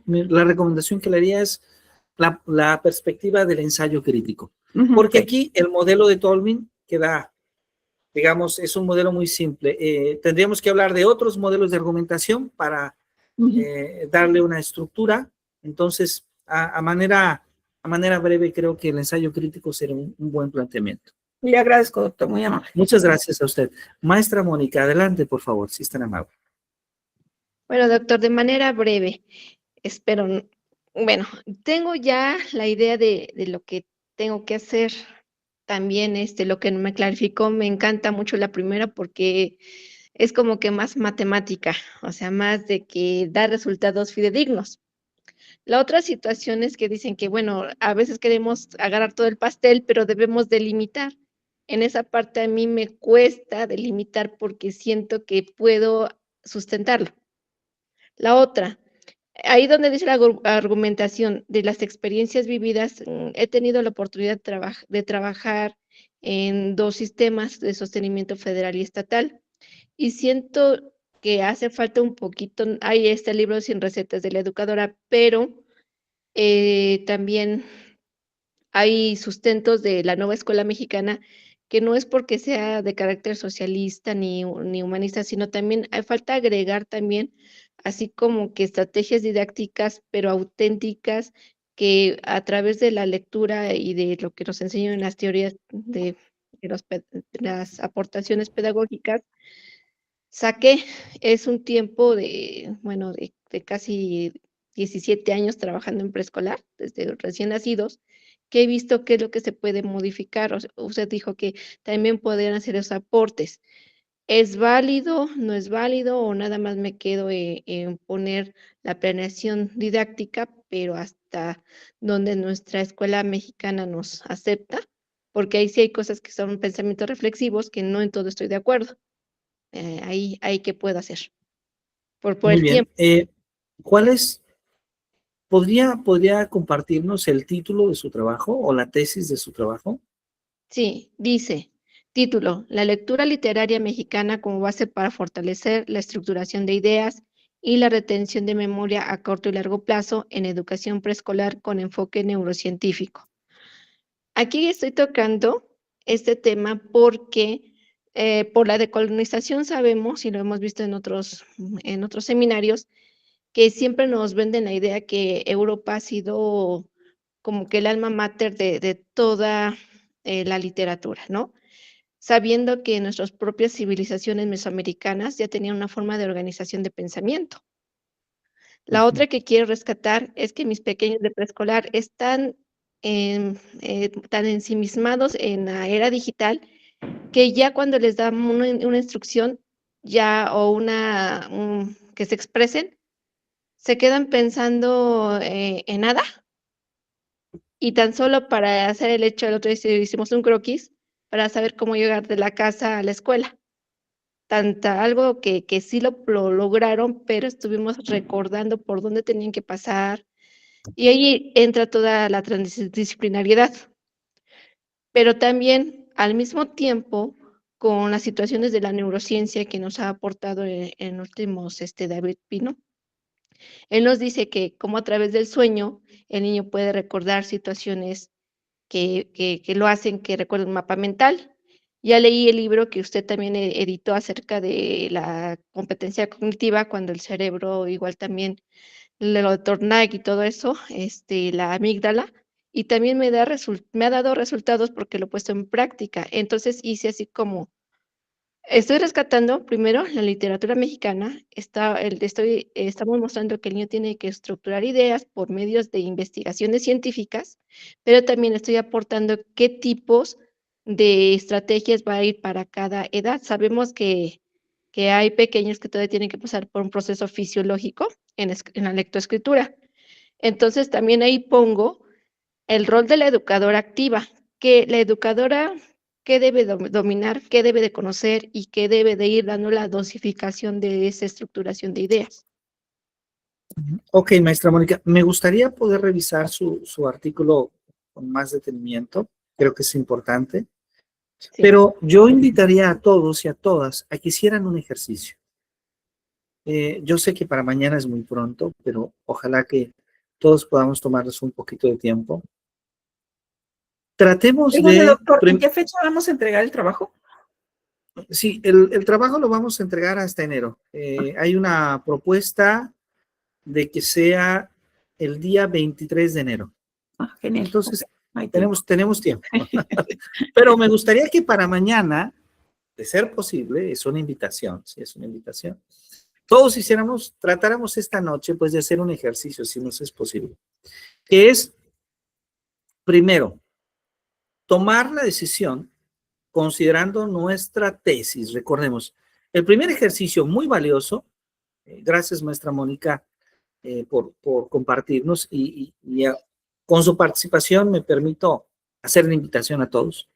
La recomendación que le haría es la perspectiva del ensayo crítico. Porque aquí el modelo de Tolmin queda, digamos, es un modelo muy simple. Tendríamos que hablar de otros modelos de argumentación para darle una estructura. Entonces, a manera breve, creo que el ensayo crítico sería un buen planteamiento. Le agradezco, doctor, muy amable. Muchas gracias a usted. Maestra Mónica, adelante, por favor, si es tan amable. Bueno, doctor, de manera breve, espero, bueno, tengo ya la idea de lo que tengo que hacer. También lo que me clarificó, me encanta mucho la primera porque es como que más matemática, o sea, más de que da resultados fidedignos. La otra situación es que dicen que, bueno, a veces queremos agarrar todo el pastel, pero debemos delimitar. En esa parte a mí me cuesta delimitar porque siento que puedo sustentarlo. La otra, ahí donde dice la argumentación de las experiencias vividas, he tenido la oportunidad de trabajar en 2 sistemas de sostenimiento federal y estatal, y siento que hace falta un poquito, hay este libro Sin recetas de la educadora, pero también hay sustentos de la nueva escuela mexicana que no es porque sea de carácter socialista ni humanista, sino también hay falta agregar también, así como que estrategias didácticas, pero auténticas, que a través de la lectura y de lo que nos enseñan en las teorías de las aportaciones pedagógicas, saqué. Es un tiempo de, bueno, de casi 17 años trabajando en preescolar, desde recién nacidos, que he visto qué es lo que se puede modificar. O sea, usted dijo que también podrían hacer esos aportes. ¿Es válido, no es válido o nada más me quedo en poner la planeación didáctica, pero hasta donde nuestra escuela mexicana nos acepta? Porque ahí sí hay cosas que son pensamientos reflexivos que no en todo estoy de acuerdo. Ahí qué puedo hacer por Muy el bien. tiempo. ¿Podría compartirnos el título de su trabajo o la tesis de su trabajo? Sí, dice, título, la lectura literaria mexicana como base para fortalecer la estructuración de ideas y la retención de memoria a corto y largo plazo en educación preescolar con enfoque neurocientífico. Aquí estoy tocando este tema porque por la decolonización sabemos, y lo hemos visto en otros seminarios, que siempre nos venden la idea que Europa ha sido como que el alma mater de toda la literatura, ¿no? Sabiendo que nuestras propias civilizaciones mesoamericanas ya tenían una forma de organización de pensamiento. La otra que quiero rescatar es que mis pequeños de preescolar están tan ensimismados en la era digital que ya cuando les dan una instrucción ya o que se expresen, se quedan pensando en nada y tan solo para hacer el hecho, el otro día hicimos un croquis para saber cómo llegar de la casa a la escuela. Algo que sí lo lograron, pero estuvimos recordando por dónde tenían que pasar, y ahí entra toda la transdisciplinariedad. Pero también, al mismo tiempo, con las situaciones de la neurociencia que nos ha aportado en últimos David Pino, él nos dice que como a través del sueño, el niño puede recordar situaciones que lo hacen que recuerde un mapa mental. Ya leí el libro que usted también editó acerca de la competencia cognitiva, cuando el cerebro igual también lo de Tornag y todo eso, la amígdala, y también me ha dado resultados porque lo he puesto en práctica. Entonces hice así como, estoy rescatando primero la literatura mexicana, estamos mostrando que el niño tiene que estructurar ideas por medios de investigaciones científicas, pero también estoy aportando qué tipos de estrategias va a ir para cada edad. Sabemos que hay pequeños que todavía tienen que pasar por un proceso fisiológico en la lectoescritura. Entonces, también ahí pongo el rol de la educadora activa, que la educadora, qué debe dominar, qué debe de conocer y qué debe de ir dando la dosificación de esa estructuración de ideas. Ok, maestra Mónica, me gustaría poder revisar su artículo con más detenimiento. Creo que es importante. Sí. Pero yo invitaría a todos y a todas a que hicieran un ejercicio. Yo sé que para mañana es muy pronto, pero ojalá que todos podamos tomarnos un poquito de tiempo. Tratemos Perdone, de... doctor, ¿en qué fecha vamos a entregar el trabajo? Sí, el trabajo lo vamos a entregar hasta enero. Hay una propuesta de que sea el día 23 de enero. Ah, genial. Entonces, Hay tenemos tiempo. Pero me gustaría que para mañana, de ser posible, es una invitación, sí, es una invitación, todos tratáramos esta noche, pues, de hacer un ejercicio, si nos es posible, que es, primero, tomar la decisión considerando nuestra tesis. Recordemos, el primer ejercicio muy valioso, gracias, maestra Mónica, por compartirnos con su participación me permito hacer la invitación a todos.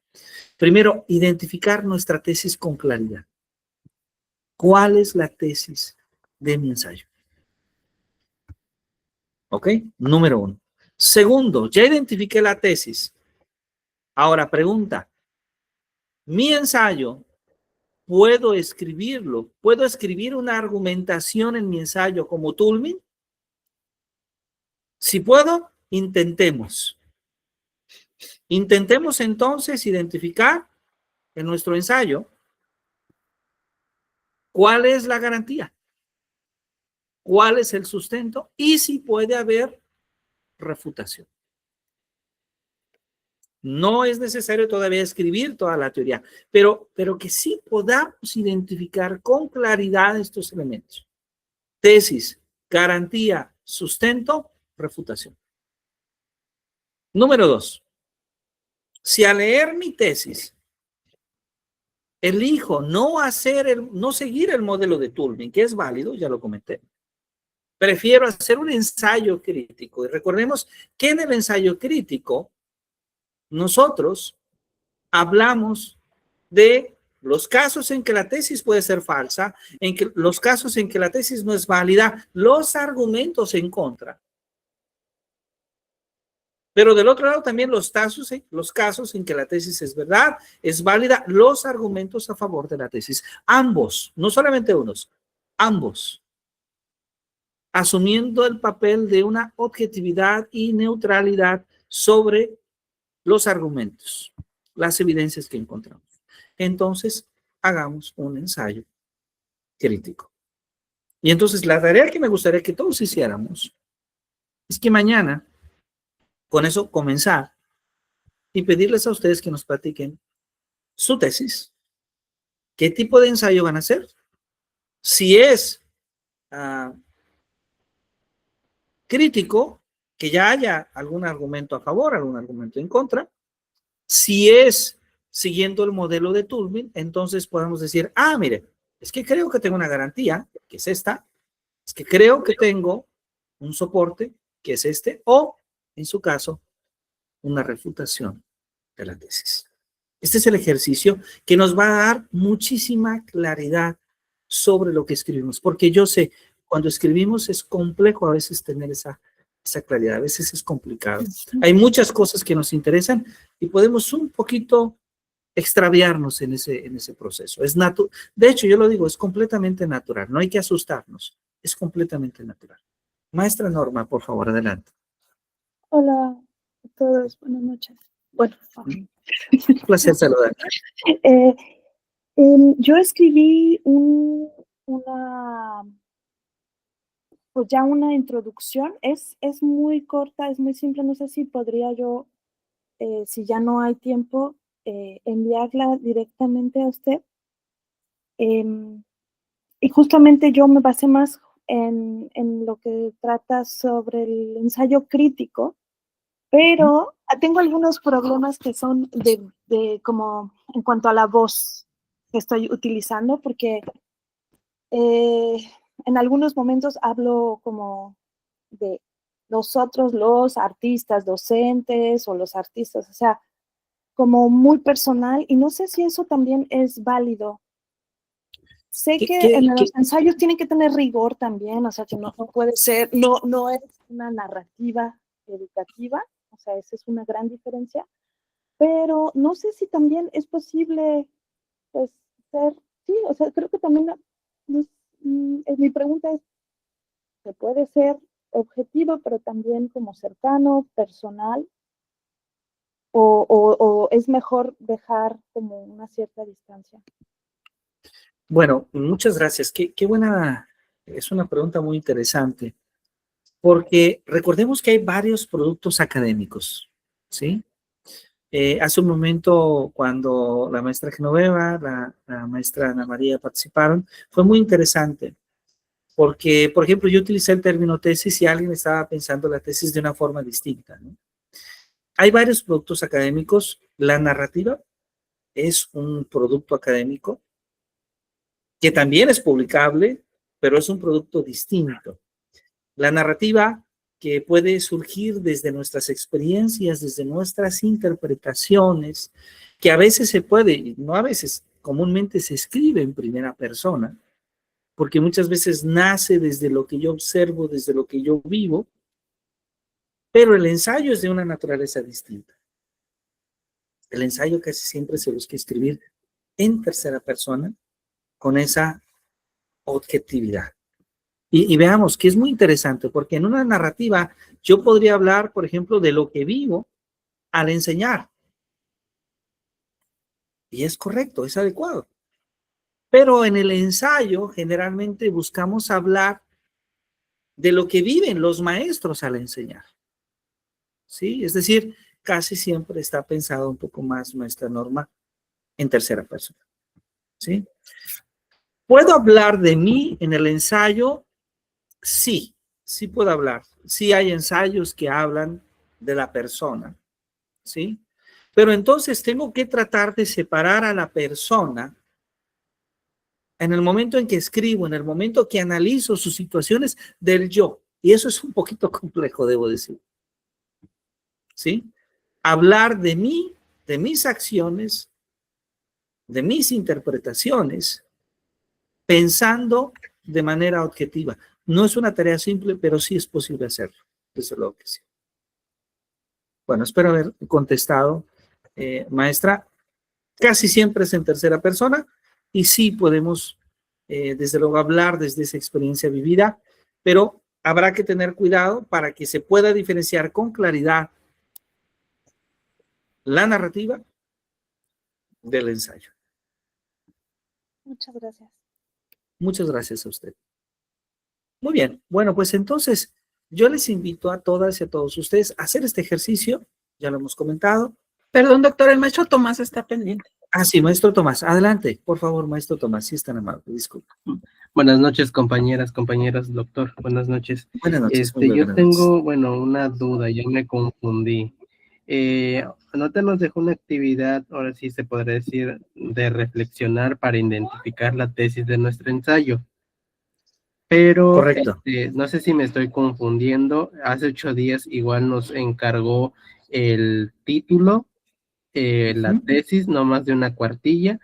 Primero, identificar nuestra tesis con claridad. ¿Cuál es la tesis de mi ensayo? ¿Ok? Número 1. Segundo, ya identifiqué la tesis. Ahora pregunta, ¿mi ensayo puedo escribirlo? ¿Puedo escribir una argumentación en mi ensayo como Toulmin? Si puedo, intentemos. Intentemos entonces identificar en nuestro ensayo cuál es la garantía, cuál es el sustento y si puede haber refutación. No es necesario todavía escribir toda la teoría, pero que sí podamos identificar con claridad estos elementos. Tesis, garantía, sustento, refutación. Número 2. Si al leer mi tesis elijo no seguir el modelo de Toulmin, que es válido, ya lo comenté, prefiero hacer un ensayo crítico. Y recordemos que en el ensayo crítico nosotros hablamos de los casos en que la tesis puede ser falsa, los casos en que la tesis no es válida, los argumentos en contra. Pero del otro lado también los casos en que la tesis es verdad, es válida, los argumentos a favor de la tesis. Ambos, no solamente unos, ambos. Asumiendo el papel de una objetividad y neutralidad sobre los argumentos, las evidencias que encontramos. Entonces, hagamos un ensayo crítico. Y entonces la tarea que me gustaría que todos hiciéramos es que mañana con eso comenzar y pedirles a ustedes que nos platiquen su tesis, qué tipo de ensayo van a hacer, si es crítico, que ya haya algún argumento a favor, algún argumento en contra. Si es siguiendo el modelo de Turing, entonces podemos decir, mire, es que creo que tengo una garantía, que es esta, es que creo que tengo un soporte, que es este, o, en su caso, una refutación de la tesis. Este es el ejercicio que nos va a dar muchísima claridad sobre lo que escribimos, porque yo sé, cuando escribimos es complejo a veces tener esa claridad, a veces es complicado. Hay muchas cosas que nos interesan y podemos un poquito extraviarnos en ese proceso. De hecho, yo lo digo, es completamente natural, no hay que asustarnos, es completamente natural. Maestra Norma, por favor, adelante. Hola a todos, buenas noches. Bueno, Un placer saludar. yo escribí pues ya una introducción, es muy corta, es muy simple, no sé si podría yo, si ya no hay tiempo, enviarla directamente a usted. Y justamente yo me basé más en lo que trata sobre el ensayo crítico, pero tengo algunos problemas que son de como en cuanto a la voz que estoy utilizando, porque en algunos momentos hablo como de nosotros, los artistas, docentes o los artistas, o sea, como muy personal, y no sé si eso también es válido. Sé que en los ensayos tienen que tener rigor también, o sea, que no puede ser, no es una narrativa educativa, o sea, esa es una gran diferencia, pero no sé si también es posible, pues, sí, o sea, creo que también, mi pregunta es, ¿se puede ser objetivo, pero también como cercano, personal, o es mejor dejar como una cierta distancia? Bueno, muchas gracias. Qué buena, es una pregunta muy interesante, porque recordemos que hay varios productos académicos, ¿sí? Hace un momento, cuando la maestra Genoveva, la maestra Ana María participaron, fue muy interesante, porque, por ejemplo, yo utilicé el término tesis y alguien estaba pensando la tesis de una forma distinta, ¿no? Hay varios productos académicos. La narrativa es un producto académico que también es publicable, pero es un producto distinto. La narrativa que puede surgir desde nuestras experiencias, desde nuestras interpretaciones, que a veces se puede, no a veces, comúnmente se escribe en primera persona, porque muchas veces nace desde lo que yo observo, desde lo que yo vivo, pero el ensayo es de una naturaleza distinta. El ensayo casi siempre se busca escribir en tercera persona con esa objetividad. Y veamos que es muy interesante, porque en una narrativa yo podría hablar, por ejemplo, de lo que vivo al enseñar. Y es correcto, es adecuado. Pero en el ensayo generalmente buscamos hablar de lo que viven los maestros al enseñar. ¿Sí? Es decir, casi siempre está pensado un poco más, maestra Norma, en tercera persona. ¿Sí? ¿Puedo hablar de mí en el ensayo? Sí, sí puedo hablar. Sí hay ensayos que hablan de la persona, ¿sí? Pero entonces tengo que tratar de separar a la persona en el momento en que escribo, en el momento que analizo sus situaciones del yo. Y eso es un poquito complejo, debo decir. ¿Sí? Hablar de mí, de mis acciones, de mis interpretaciones, pensando de manera objetiva. No es una tarea simple, pero sí es posible hacerlo. Desde luego que sí. Bueno, espero haber contestado, maestra. Casi siempre es en tercera persona y sí podemos, desde luego, hablar desde esa experiencia vivida, pero habrá que tener cuidado para que se pueda diferenciar con claridad la narrativa del ensayo. Muchas gracias. Muchas gracias a usted. Muy bien, bueno, pues entonces yo les invito a todas y a todos ustedes a hacer este ejercicio, ya lo hemos comentado. Perdón, doctor, el maestro Tomás está pendiente. Ah, sí, maestro Tomás, adelante, por favor, maestro Tomás, si es tan amable, disculpa. Buenas noches, compañeras, compañeros, doctor. Buenas noches. Buenas noches. Muy Yo buenas tengo, bueno, una duda, ya me confundí. Nota nos dejó una actividad, ahora sí se podría decir, de reflexionar para identificar la tesis de nuestro ensayo. Pero Correcto. no sé si me estoy confundiendo. Hace 8 días igual nos encargó el título, la tesis, no más de una cuartilla,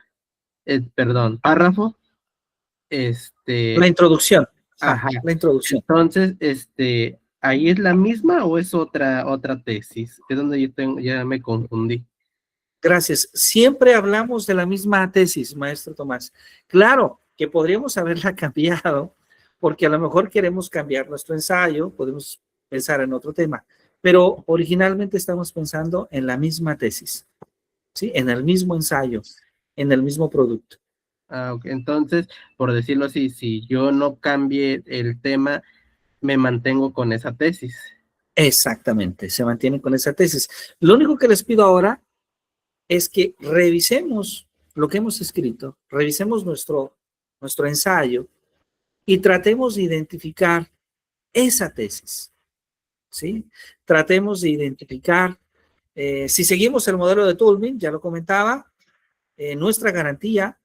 perdón, párrafo. La introducción. Ajá. La introducción. Entonces, ¿ahí es la misma o es otra tesis? Es donde yo ya me confundí. Gracias. Siempre hablamos de la misma tesis, maestro Tomás. Claro que podríamos haberla cambiado, porque a lo mejor queremos cambiar nuestro ensayo, podemos pensar en otro tema, pero originalmente estamos pensando en la misma tesis, ¿sí? En el mismo ensayo, en el mismo producto. Ah, ok. Entonces, por decirlo así, si yo no cambie el tema, me mantengo con esa tesis. Exactamente, se mantienen con esa tesis. Lo único que les pido ahora es que revisemos lo que hemos escrito, revisemos nuestro ensayo y tratemos de identificar esa tesis, ¿sí? Tratemos de identificar, si seguimos el modelo de Toulmin, ya lo comentaba, nuestra garantía,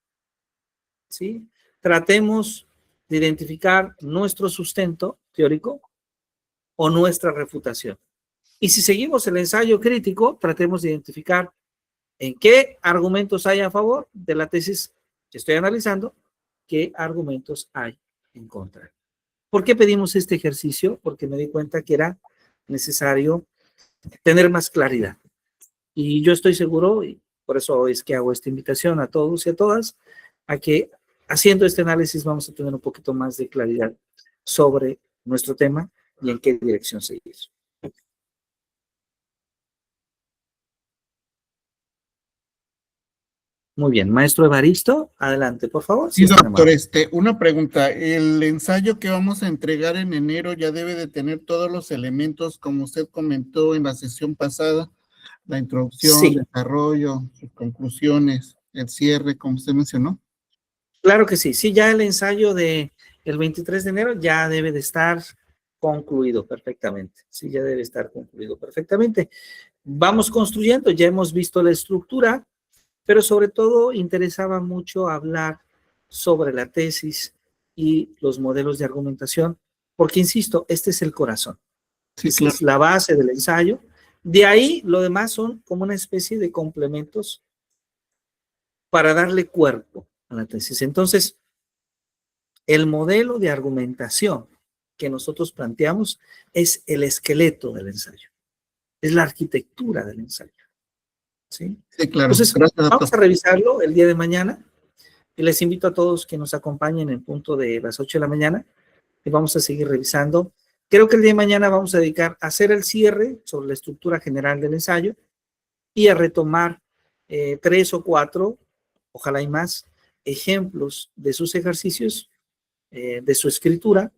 ¿sí? Tratemos de identificar nuestro sustento teórico o nuestra refutación. Y si seguimos el ensayo crítico, tratemos de identificar en qué argumentos hay a favor de la tesis que estoy analizando, qué argumentos hay en contra. ¿Por qué pedimos este ejercicio? Porque me di cuenta que era necesario tener más claridad. Y yo estoy seguro, y por eso es que hago esta invitación a todos y a todas, a que haciendo este análisis vamos a tener un poquito más de claridad sobre nuestro tema y en qué dirección seguir. Muy bien, maestro Evaristo, adelante, por favor. Sí, doctor, una pregunta. ¿El ensayo que vamos a entregar en enero ya debe de tener todos los elementos, como usted comentó en la sesión pasada? La introducción, Sí. el desarrollo, sus conclusiones, el cierre, como usted mencionó. Claro que sí. Sí, ya el ensayo del 23 de enero ya debe de estar concluido perfectamente. Sí, ya debe estar concluido perfectamente. Vamos construyendo, ya hemos visto la estructura, pero sobre todo interesaba mucho hablar sobre la tesis y los modelos de argumentación, porque insisto, este es el corazón. Sí, Esa claro. es la base del ensayo. De ahí, lo demás son como una especie de complementos para darle cuerpo a la tesis. Entonces, el modelo de argumentación que nosotros planteamos es el esqueleto del ensayo, es la arquitectura del ensayo. ¿Sí? Sí, claro. Entonces, Gracias, doctor. vamos a revisarlo el día de mañana y les invito a todos que nos acompañen en punto de las 8 de la mañana y vamos a seguir revisando. Creo que el día de mañana vamos a dedicar a hacer el cierre sobre la estructura general del ensayo y a retomar 3 o 4, ojalá y más, ejemplos de sus ejercicios, de su escritura,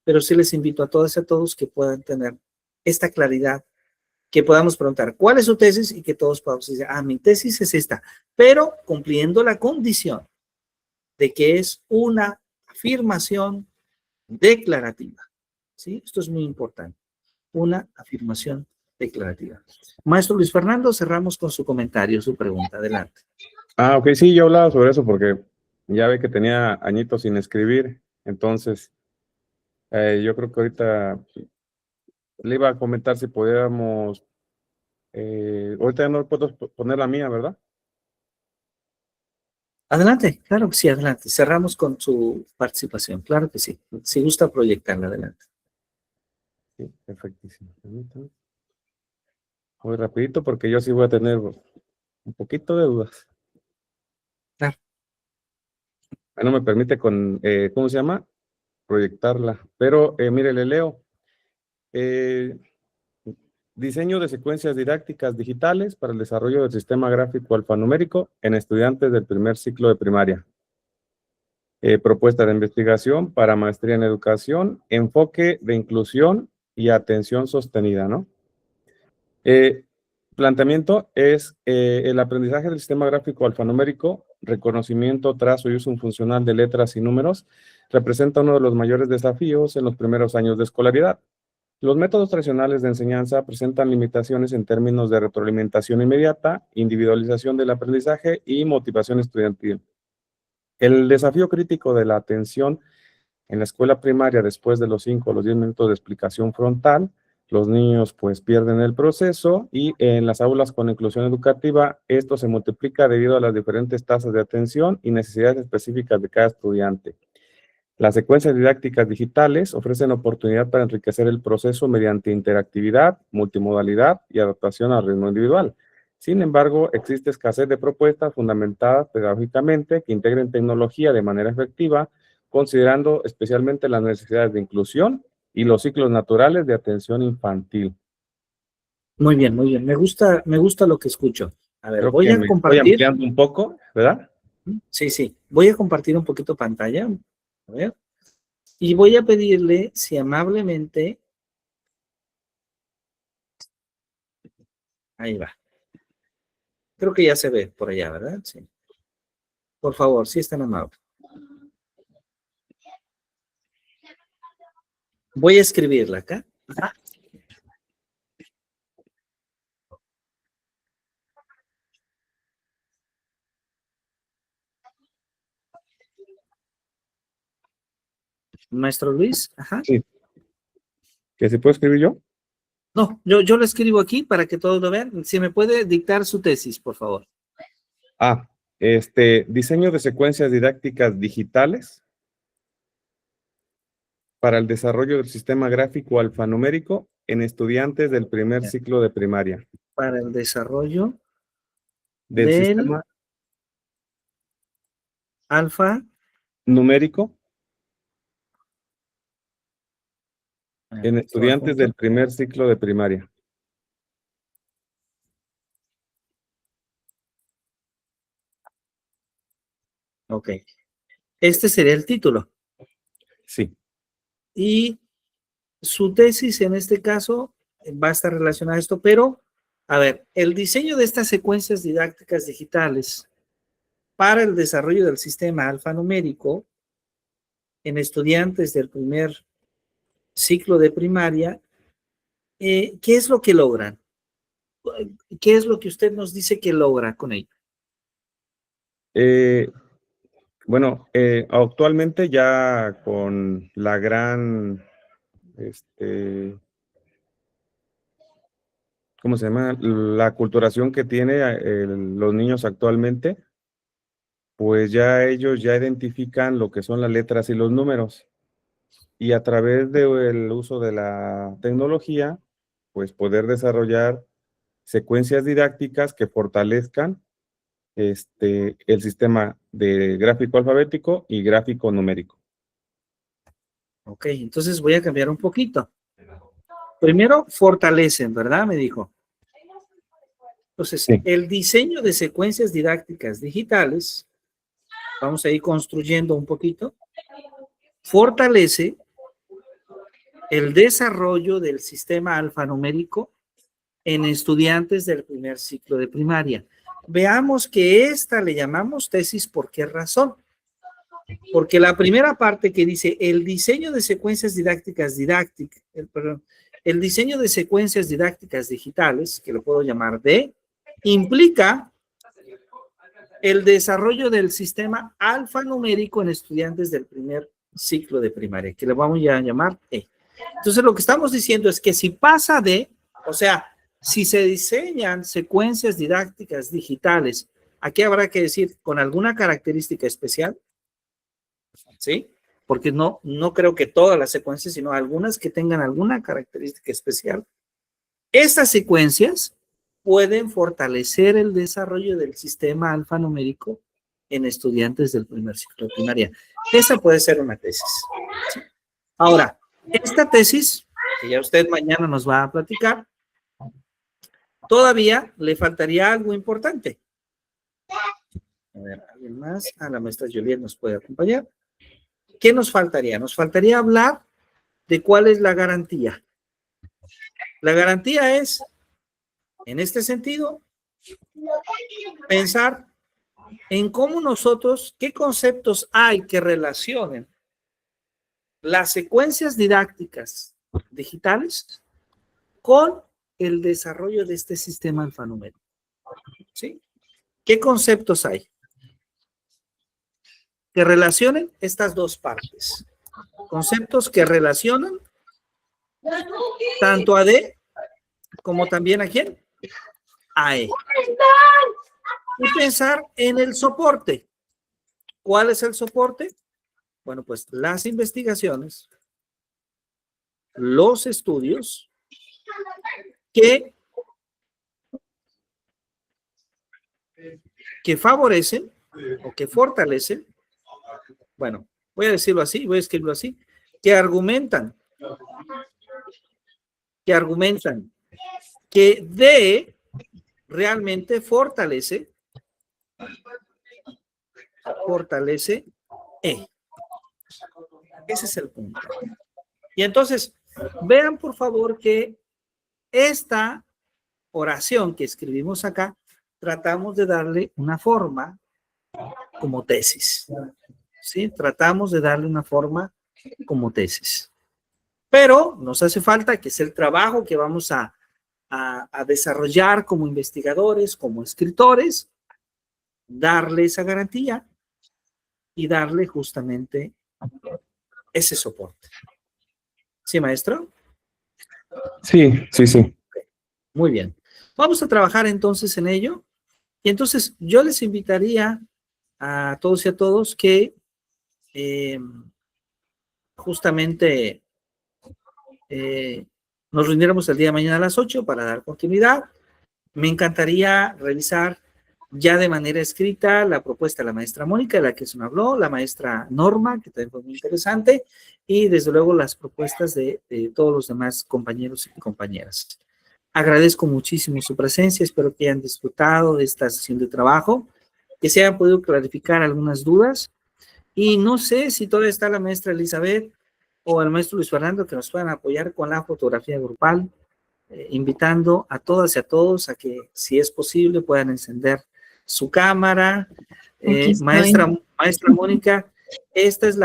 pero sí les invito a todas y a todos que puedan tener esta claridad, que podamos preguntar cuál es su tesis y que todos podamos decir, mi tesis es esta, pero cumpliendo la condición de que es una afirmación declarativa. ¿Sí? Esto es muy importante, una afirmación declarativa. Maestro Luis Fernando, cerramos con su comentario, su pregunta. Adelante. Ok, sí, yo hablaba sobre eso porque ya ve que tenía añitos sin escribir, entonces yo creo que ahorita le iba a comentar si pudiéramos, ahorita ya no puedo poner la mía, ¿verdad? Adelante, claro que sí, adelante. Cerramos con su participación, claro que sí. Si gusta proyectarla, adelante. Sí, perfectísimo. Permítame. Muy rapidito porque yo sí voy a tener un poquito de dudas. Claro. No me permite con, ¿cómo se llama? Proyectarla. Pero, mire, le leo. Diseño de secuencias didácticas digitales para el desarrollo del sistema gráfico alfanumérico en estudiantes del primer ciclo de primaria. Propuesta de investigación para maestría en educación, enfoque de inclusión y atención sostenida, ¿no? Planteamiento es el aprendizaje del sistema gráfico alfanumérico, reconocimiento, trazo y uso funcional de letras y números, representa uno de los mayores desafíos en los primeros años de escolaridad. Los métodos tradicionales de enseñanza presentan limitaciones en términos de retroalimentación inmediata, individualización del aprendizaje y motivación estudiantil. El desafío crítico de la atención en la escuela primaria después de los 5 o los 10 minutos de explicación frontal, los niños pues pierden el proceso y en las aulas con inclusión educativa esto se multiplica debido a las diferentes tasas de atención y necesidades específicas de cada estudiante. Las secuencias didácticas digitales ofrecen oportunidad para enriquecer el proceso mediante interactividad, multimodalidad y adaptación al ritmo individual. Sin embargo, existe escasez de propuestas fundamentadas pedagógicamente que integren tecnología de manera efectiva, considerando especialmente las necesidades de inclusión y los ciclos naturales de atención infantil. Muy bien, muy bien. Me gusta lo que escucho. A ver, Creo voy que a me compartir. estoy ampliando un poco, ¿verdad? Sí, sí. Voy a compartir un poquito pantalla. A ver. Y voy a pedirle, si amablemente. Ahí va. Creo que ya se ve por allá, ¿verdad? Sí. Por favor, si es tan amable. Voy a escribirla acá. Ajá. Maestro Luis, ajá. Sí. ¿Que se puede escribir yo? No, yo lo escribo aquí para que todos lo vean. Si me puede dictar su tesis, por favor. Diseño de secuencias didácticas digitales para el desarrollo del sistema gráfico alfanumérico en estudiantes del primer ciclo de primaria. Para el desarrollo Del sistema alfa numérico en estudiantes del primer ciclo de primaria. Ok. Este sería el título. Sí. Y su tesis en este caso va a estar relacionada a esto, pero, a ver, el diseño de estas secuencias didácticas digitales para el desarrollo del sistema alfanumérico en estudiantes del primer ciclo de primaria, ¿qué es lo que logran? ¿Qué es lo que usted nos dice que logra con ello? Actualmente ya con la gran, ¿cómo se llama? La aculturación que tiene los niños actualmente, pues ya ellos ya identifican lo que son las letras y los números. Y a través del uso de la tecnología, pues poder desarrollar secuencias didácticas que fortalezcan el sistema de gráfico alfabético y gráfico numérico. Ok, entonces voy a cambiar un poquito. Primero, fortalecen, ¿verdad? Me dijo. Entonces, sí. El diseño de secuencias didácticas digitales, vamos a ir construyendo un poquito, fortalece el desarrollo del sistema alfanumérico en estudiantes del primer ciclo de primaria. Veamos que esta le llamamos tesis, ¿por qué razón? Porque la primera parte que dice el diseño de secuencias didácticas el diseño de secuencias didácticas digitales, que lo puedo llamar D, implica el desarrollo del sistema alfanumérico en estudiantes del primer ciclo de primaria, que le vamos a llamar E. Entonces, lo que estamos diciendo es que si pasa de, o sea, si se diseñan secuencias didácticas digitales, aquí habrá que decir con alguna característica especial, ¿sí? Porque no creo que todas las secuencias, sino algunas que tengan alguna característica especial. Estas secuencias pueden fortalecer el desarrollo del sistema alfanumérico en estudiantes del primer ciclo de primaria. Esa puede ser una tesis. ¿Sí? Ahora, esta tesis, que ya usted mañana nos va a platicar, todavía le faltaría algo importante. A ver, ¿alguien más? La maestra Juliet nos puede acompañar. ¿Qué nos faltaría? Nos faltaría hablar de cuál es la garantía. La garantía es, en este sentido, pensar en cómo nosotros, qué conceptos hay que relacionen las secuencias didácticas digitales con el desarrollo de este sistema alfanumérico. ¿Sí? ¿Qué conceptos hay que relacionen estas dos partes? Conceptos que relacionan tanto a D como también a quién, a E. Y pensar en el soporte. ¿Cuál es el soporte? Bueno, pues las investigaciones, los estudios que favorecen o que fortalecen, bueno, voy a decirlo así, voy a escribirlo así, que argumentan que D realmente fortalece E. Ese es el punto. Y entonces, vean por favor que esta oración que escribimos acá, tratamos de darle una forma como tesis. ¿Sí? Tratamos de darle una forma como tesis. Pero nos hace falta, que es el trabajo que vamos a desarrollar como investigadores, como escritores, darle esa garantía y darle justamente ese soporte. ¿Sí, maestro? Sí, sí, sí. Muy bien. Vamos a trabajar entonces en ello. Y entonces yo les invitaría a todos y a todos que justamente nos reuniéramos el día de mañana a las 8 para dar continuidad. Me encantaría revisar ya de manera escrita la propuesta de la maestra Mónica, de la que se me habló, la maestra Norma, que también fue muy interesante, y desde luego las propuestas de todos los demás compañeros y compañeras. Agradezco muchísimo su presencia, espero que hayan disfrutado de esta sesión de trabajo, que se hayan podido clarificar algunas dudas, y no sé si todavía está la maestra Elizabeth o el maestro Luis Fernando que nos puedan apoyar con la fotografía grupal, invitando a todas y a todos a que, si es posible, puedan encender su cámara. Maestra Mónica, esta es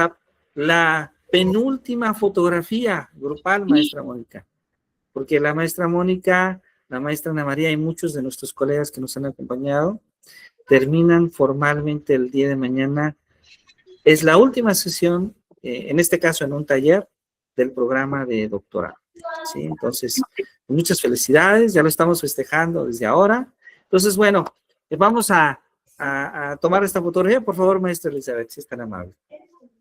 la penúltima fotografía grupal, maestra Mónica, porque la maestra Mónica, la maestra Ana María y muchos de nuestros colegas que nos han acompañado terminan formalmente el día de mañana. Es la última sesión, en este caso en un taller del programa de doctorado. ¿Sí? Entonces, muchas felicidades, ya lo estamos festejando desde ahora. Entonces, bueno, vamos a tomar esta fotografía. Por favor, maestra Elizabeth, si es tan amable.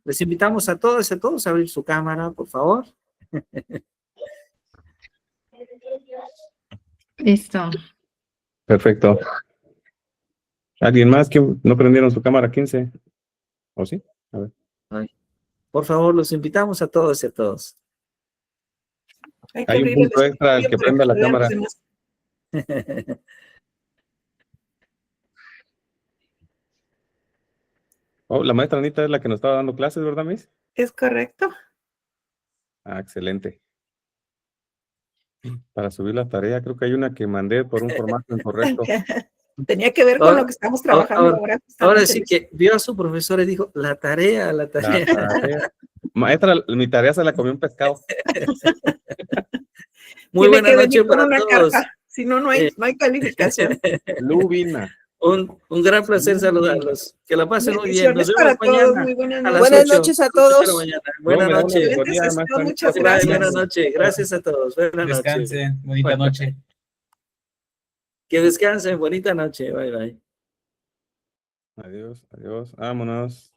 Les invitamos a todas y a todos a abrir su cámara, por favor. Listo. Perfecto. ¿Alguien más que no prendieron su cámara 15? ¿O sí? A ver. Por favor, los invitamos a todos y a todos. Hay un punto extra al que prenda la cámara. Oh, la maestra Anita es la que nos estaba dando clases, ¿verdad, Miss? Es correcto. Ah, excelente. Para subir la tarea, creo que hay una que mandé por un formato incorrecto. Tenía que ver con lo que estamos trabajando ahora. Ahora sí que vio a su profesor y dijo, la tarea. La tarea. Maestra, mi tarea se la comió un pescado. Muy buena noche para todos. Carta. Si no, no hay calificación. Lubina. Un gran placer saludarlos. Que la pasen muy bien. Nos vemos mañana. Buenas noches a todos. Buenas noches. Muchas gracias. Buenas noches. Gracias a todos. Buenas noches. Descansen. Bonita noche. Que descansen. Bonita noche. Bye, bye. Adiós, adiós. Vámonos.